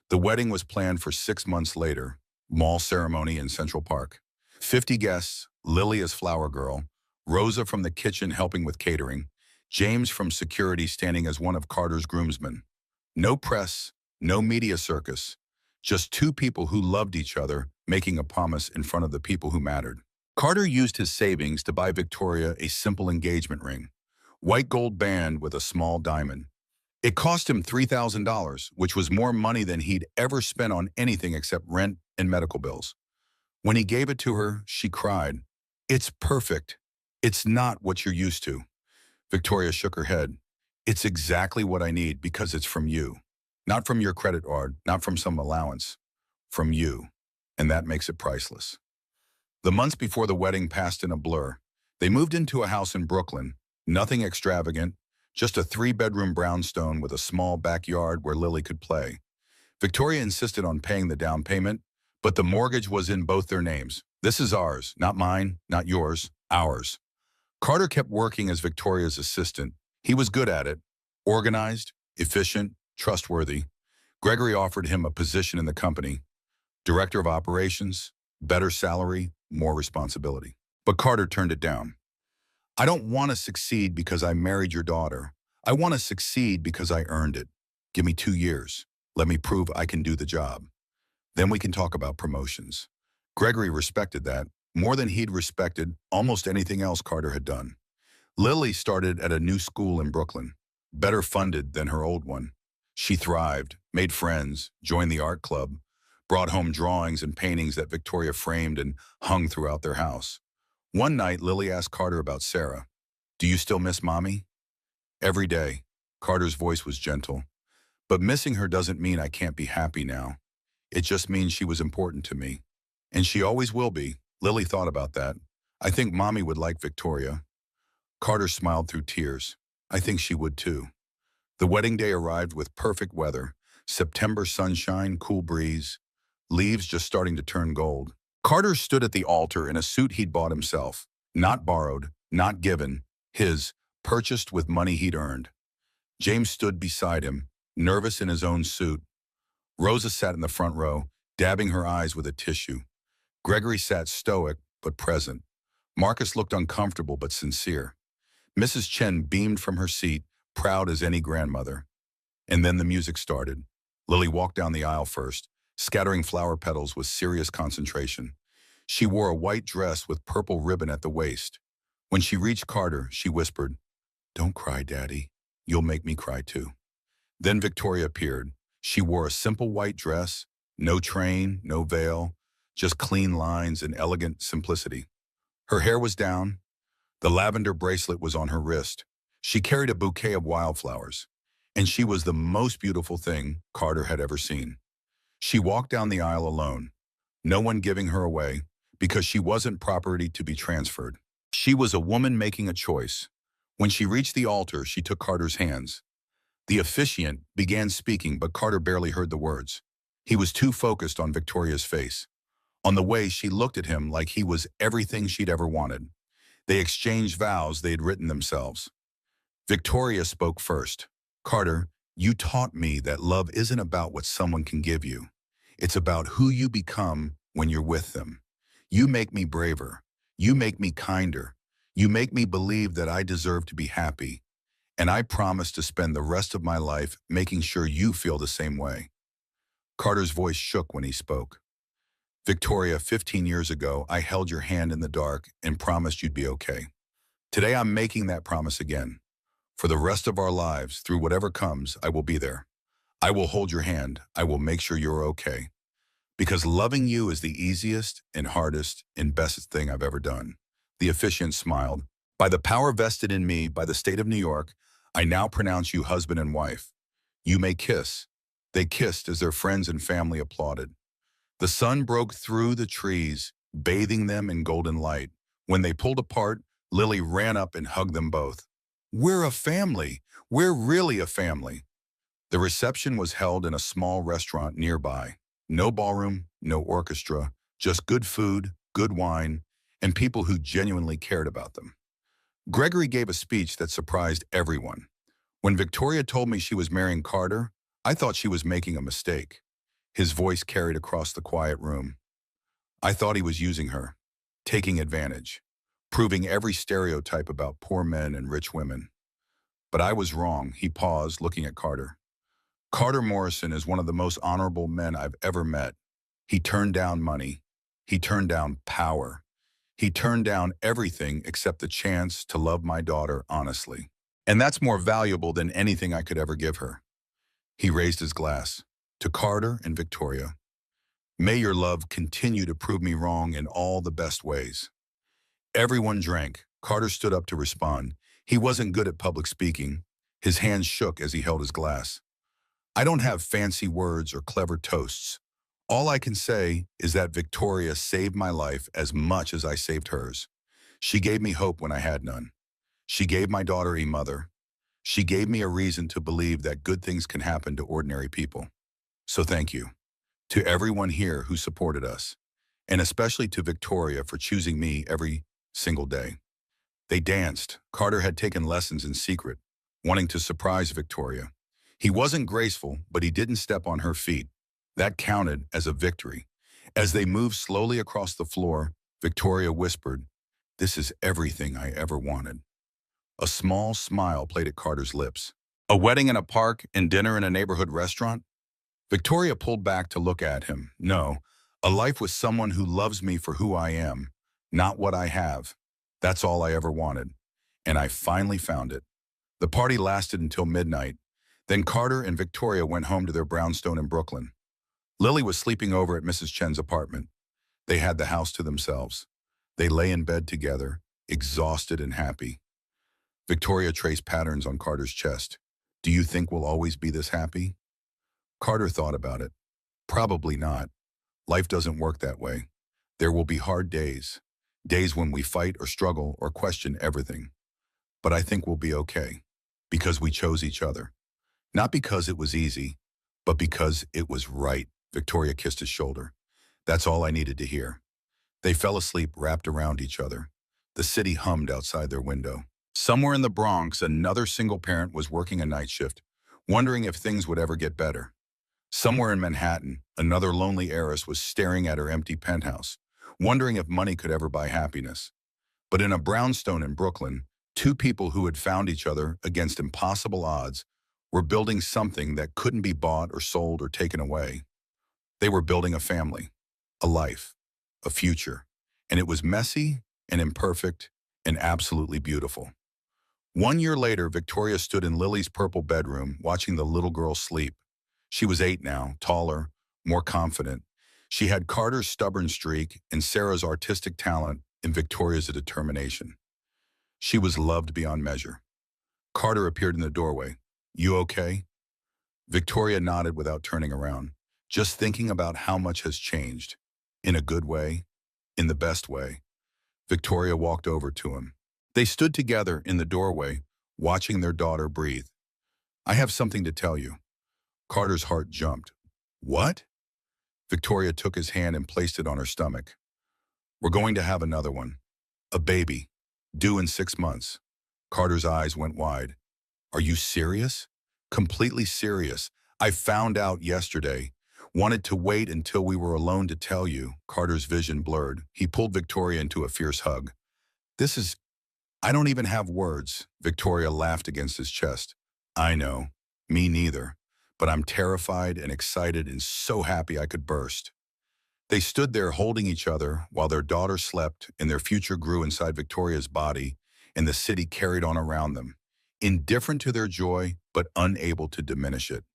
The wedding was planned for 6 months later, mall ceremony in Central Park. 50 guests, Lily as flower girl, Rosa from the kitchen helping with catering, James from security standing as one of Carter's groomsmen. No press, no media circus, just two people who loved each other making a promise in front of the people who mattered. Carter used his savings to buy Victoria a simple engagement ring, white gold band with a small diamond. It cost him $3,000, which was more money than he'd ever spent on anything except rent and medical bills. When he gave it to her, she cried, It's perfect. It's not what you're used to. Victoria shook her head. It's exactly what I need because it's from you. Not from your credit card, not from some allowance. From you. And that makes it priceless. The months before the wedding passed in a blur. They moved into a house in Brooklyn. Nothing extravagant, just a 3-bedroom brownstone with a small backyard where Lily could play. Victoria insisted on paying the down payment, but the mortgage was in both their names. This is ours, not mine, not yours, ours. Carter kept working as Victoria's assistant. He was good at it, organized, efficient, trustworthy. Gregory offered him a position in the company, director of operations, better salary, more responsibility. But Carter turned it down. I don't want to succeed because I married your daughter. I want to succeed because I earned it. Give me 2 years. Let me prove I can do the job. Then we can talk about promotions. Gregory respected that more than he'd respected almost anything else Carter had done. Lily started at a new school in Brooklyn, better funded than her old one. She thrived, made friends, joined the art club, brought home drawings and paintings that Victoria framed and hung throughout their house. One night, Lily asked Carter about Sarah. Do you still miss Mommy? Every day. Carter's voice was gentle. But missing her doesn't mean I can't be happy now. It just means she was important to me. And she always will be. Lily thought about that. I think Mommy would like Victoria. Carter smiled through tears. I think she would too. The wedding day arrived with perfect weather. September sunshine, cool breeze, leaves just starting to turn gold. Carter stood at the altar in a suit he'd bought himself. Not borrowed, not given. His, purchased with money he'd earned. James stood beside him, nervous in his own suit. Rosa sat in the front row, dabbing her eyes with a tissue. Gregory sat stoic but present. Marcus looked uncomfortable but sincere. Mrs. Chen beamed from her seat, proud as any grandmother. And then the music started. Lily walked down the aisle first, scattering flower petals with serious concentration. She wore a white dress with purple ribbon at the waist. When she reached Carter, she whispered, "Don't cry, Daddy. You'll make me cry too." Then Victoria appeared. She wore a simple white dress, no train, no veil, just clean lines and elegant simplicity. Her hair was down. The lavender bracelet was on her wrist. She carried a bouquet of wildflowers, and she was the most beautiful thing Carter had ever seen. She walked down the aisle alone, no one giving her away, because she wasn't property to be transferred. She was a woman making a choice. When she reached the altar, she took Carter's hands. The officiant began speaking, but Carter barely heard the words. He was too focused on Victoria's face, on the way she looked at him like he was everything she'd ever wanted. They exchanged vows they had written themselves. Victoria spoke first. "Carter, you taught me that love isn't about what someone can give you. It's about who you become when you're with them. You make me braver. You make me kinder. You make me believe that I deserve to be happy. And I promise to spend the rest of my life making sure you feel the same way." Carter's voice shook when he spoke. "Victoria, 15 years ago, I held your hand in the dark and promised you'd be okay. Today, I'm making that promise again. For the rest of our lives, through whatever comes, I will be there. I will hold your hand. I will make sure you're okay. Because loving you is the easiest and hardest and best thing I've ever done." The officiant smiled. "By the power vested in me by the state of New York, I now pronounce you husband and wife. You may kiss." They kissed as their friends and family applauded. The sun broke through the trees, bathing them in golden light. When they pulled apart, Lily ran up and hugged them both. "We're a family. We're really a family." The reception was held in a small restaurant nearby. No ballroom, no orchestra, just good food, good wine, and people who genuinely cared about them. Gregory gave a speech that surprised everyone. When Victoria told me she was marrying Carter, I thought she was making a mistake. His voice carried across the quiet room. I thought he was using her, taking advantage, proving every stereotype about poor men and rich women. But I was wrong. He paused, looking at Carter. "Carter Morrison is one of the most honorable men I've ever met. He turned down money. He turned down power. He turned down everything except the chance to love my daughter honestly. And that's more valuable than anything I could ever give her." He raised his glass. "To Carter and Victoria, may your love continue to prove me wrong in all the best ways." Everyone drank. Carter stood up to respond. He wasn't good at public speaking. His hands shook as he held his glass. "I don't have fancy words or clever toasts. All I can say is that Victoria saved my life as much as I saved hers. She gave me hope when I had none. She gave my daughter a mother. She gave me a reason to believe that good things can happen to ordinary people. So thank you to everyone here who supported us, and especially to Victoria for choosing me every single day." They danced. Carter had taken lessons in secret, wanting to surprise Victoria. He wasn't graceful, but he didn't step on her feet. That counted as a victory. As they moved slowly across the floor, Victoria whispered, "This is everything I ever wanted." A small smile played at Carter's lips. A wedding in a park and dinner in a neighborhood restaurant? Victoria pulled back to look at him. No, a life with someone who loves me for who I am, not what I have. That's all I ever wanted. And I finally found it. The party lasted until midnight. Then Carter and Victoria went home to their brownstone in Brooklyn. Lily was sleeping over at Mrs. Chen's apartment. They had the house to themselves. They lay in bed together, exhausted and happy. Victoria traced patterns on Carter's chest. Do you think we'll always be this happy? Carter thought about it. Probably not. Life doesn't work that way. There will be hard days. Days when we fight or struggle or question everything. But I think we'll be okay. Because we chose each other. Not because it was easy, but because it was right. Victoria kissed his shoulder. That's all I needed to hear. They fell asleep wrapped around each other. The city hummed outside their window. Somewhere in the Bronx, another single parent was working a night shift, wondering if things would ever get better. Somewhere in Manhattan, another lonely heiress was staring at her empty penthouse, wondering if money could ever buy happiness. But in a brownstone in Brooklyn, two people who had found each other against impossible odds were building something that couldn't be bought or sold or taken away. They were building a family, a life, a future, and it was messy and imperfect and absolutely beautiful. 1 year later, Victoria stood in Lily's purple bedroom watching the little girl sleep. She was 8 now, taller, more confident. She had Carter's stubborn streak and Sarah's artistic talent and Victoria's determination. She was loved beyond measure. Carter appeared in the doorway. You okay? Victoria nodded without turning around, just thinking about how much has changed. In a good way, in the best way. Victoria walked over to him. They stood together in the doorway, watching their daughter breathe. I have something to tell you. Carter's heart jumped. What? Victoria took his hand and placed it on her stomach. We're going to have another one. A baby. Due in 6 months. Carter's eyes went wide. Are you serious? Completely serious. I found out yesterday. Wanted to wait until we were alone to tell you. Carter's vision blurred. He pulled Victoria into a fierce hug. I don't even have words. Victoria laughed against his chest. I know. Me neither. But I'm terrified and excited and so happy I could burst. They stood there holding each other while their daughter slept and their future grew inside Victoria's body and the city carried on around them, indifferent to their joy but unable to diminish it.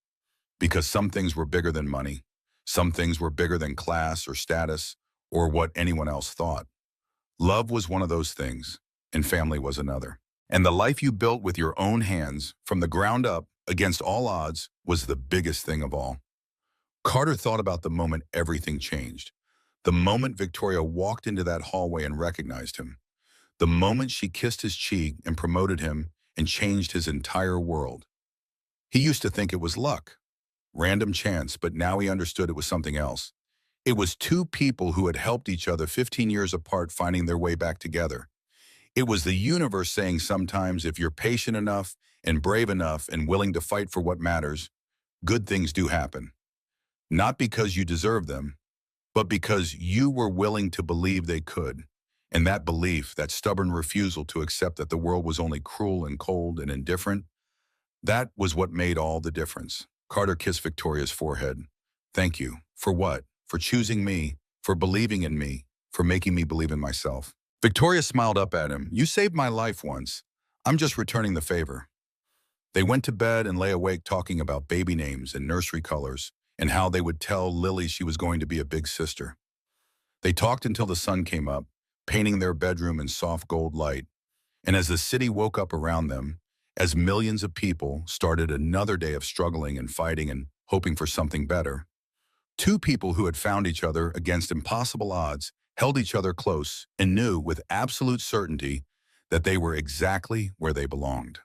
Because some things were bigger than money. Some things were bigger than class or status or what anyone else thought. Love was one of those things, and family was another. And the life you built with your own hands, from the ground up, against all odds, was the biggest thing of all. Carter thought about the moment everything changed. The moment Victoria walked into that hallway and recognized him. The moment she kissed his cheek and promoted him and changed his entire world. He used to think it was luck, random chance, but now he understood it was something else. It was two people who had helped each other 15 years apart finding their way back together. It was the universe saying sometimes if you're patient enough and brave enough and willing to fight for what matters, good things do happen. Not because you deserve them, but because you were willing to believe they could. And that belief, that stubborn refusal to accept that the world was only cruel and cold and indifferent, that was what made all the difference. Carter kissed Victoria's forehead. Thank you. For what? For choosing me, for believing in me, for making me believe in myself. Victoria smiled up at him. You saved my life once. I'm just returning the favor. They went to bed and lay awake talking about baby names and nursery colors and how they would tell Lily she was going to be a big sister. They talked until the sun came up, painting their bedroom in soft gold light. And as the city woke up around them, as millions of people started another day of struggling and fighting and hoping for something better, two people who had found each other against impossible odds held each other close and knew with absolute certainty that they were exactly where they belonged.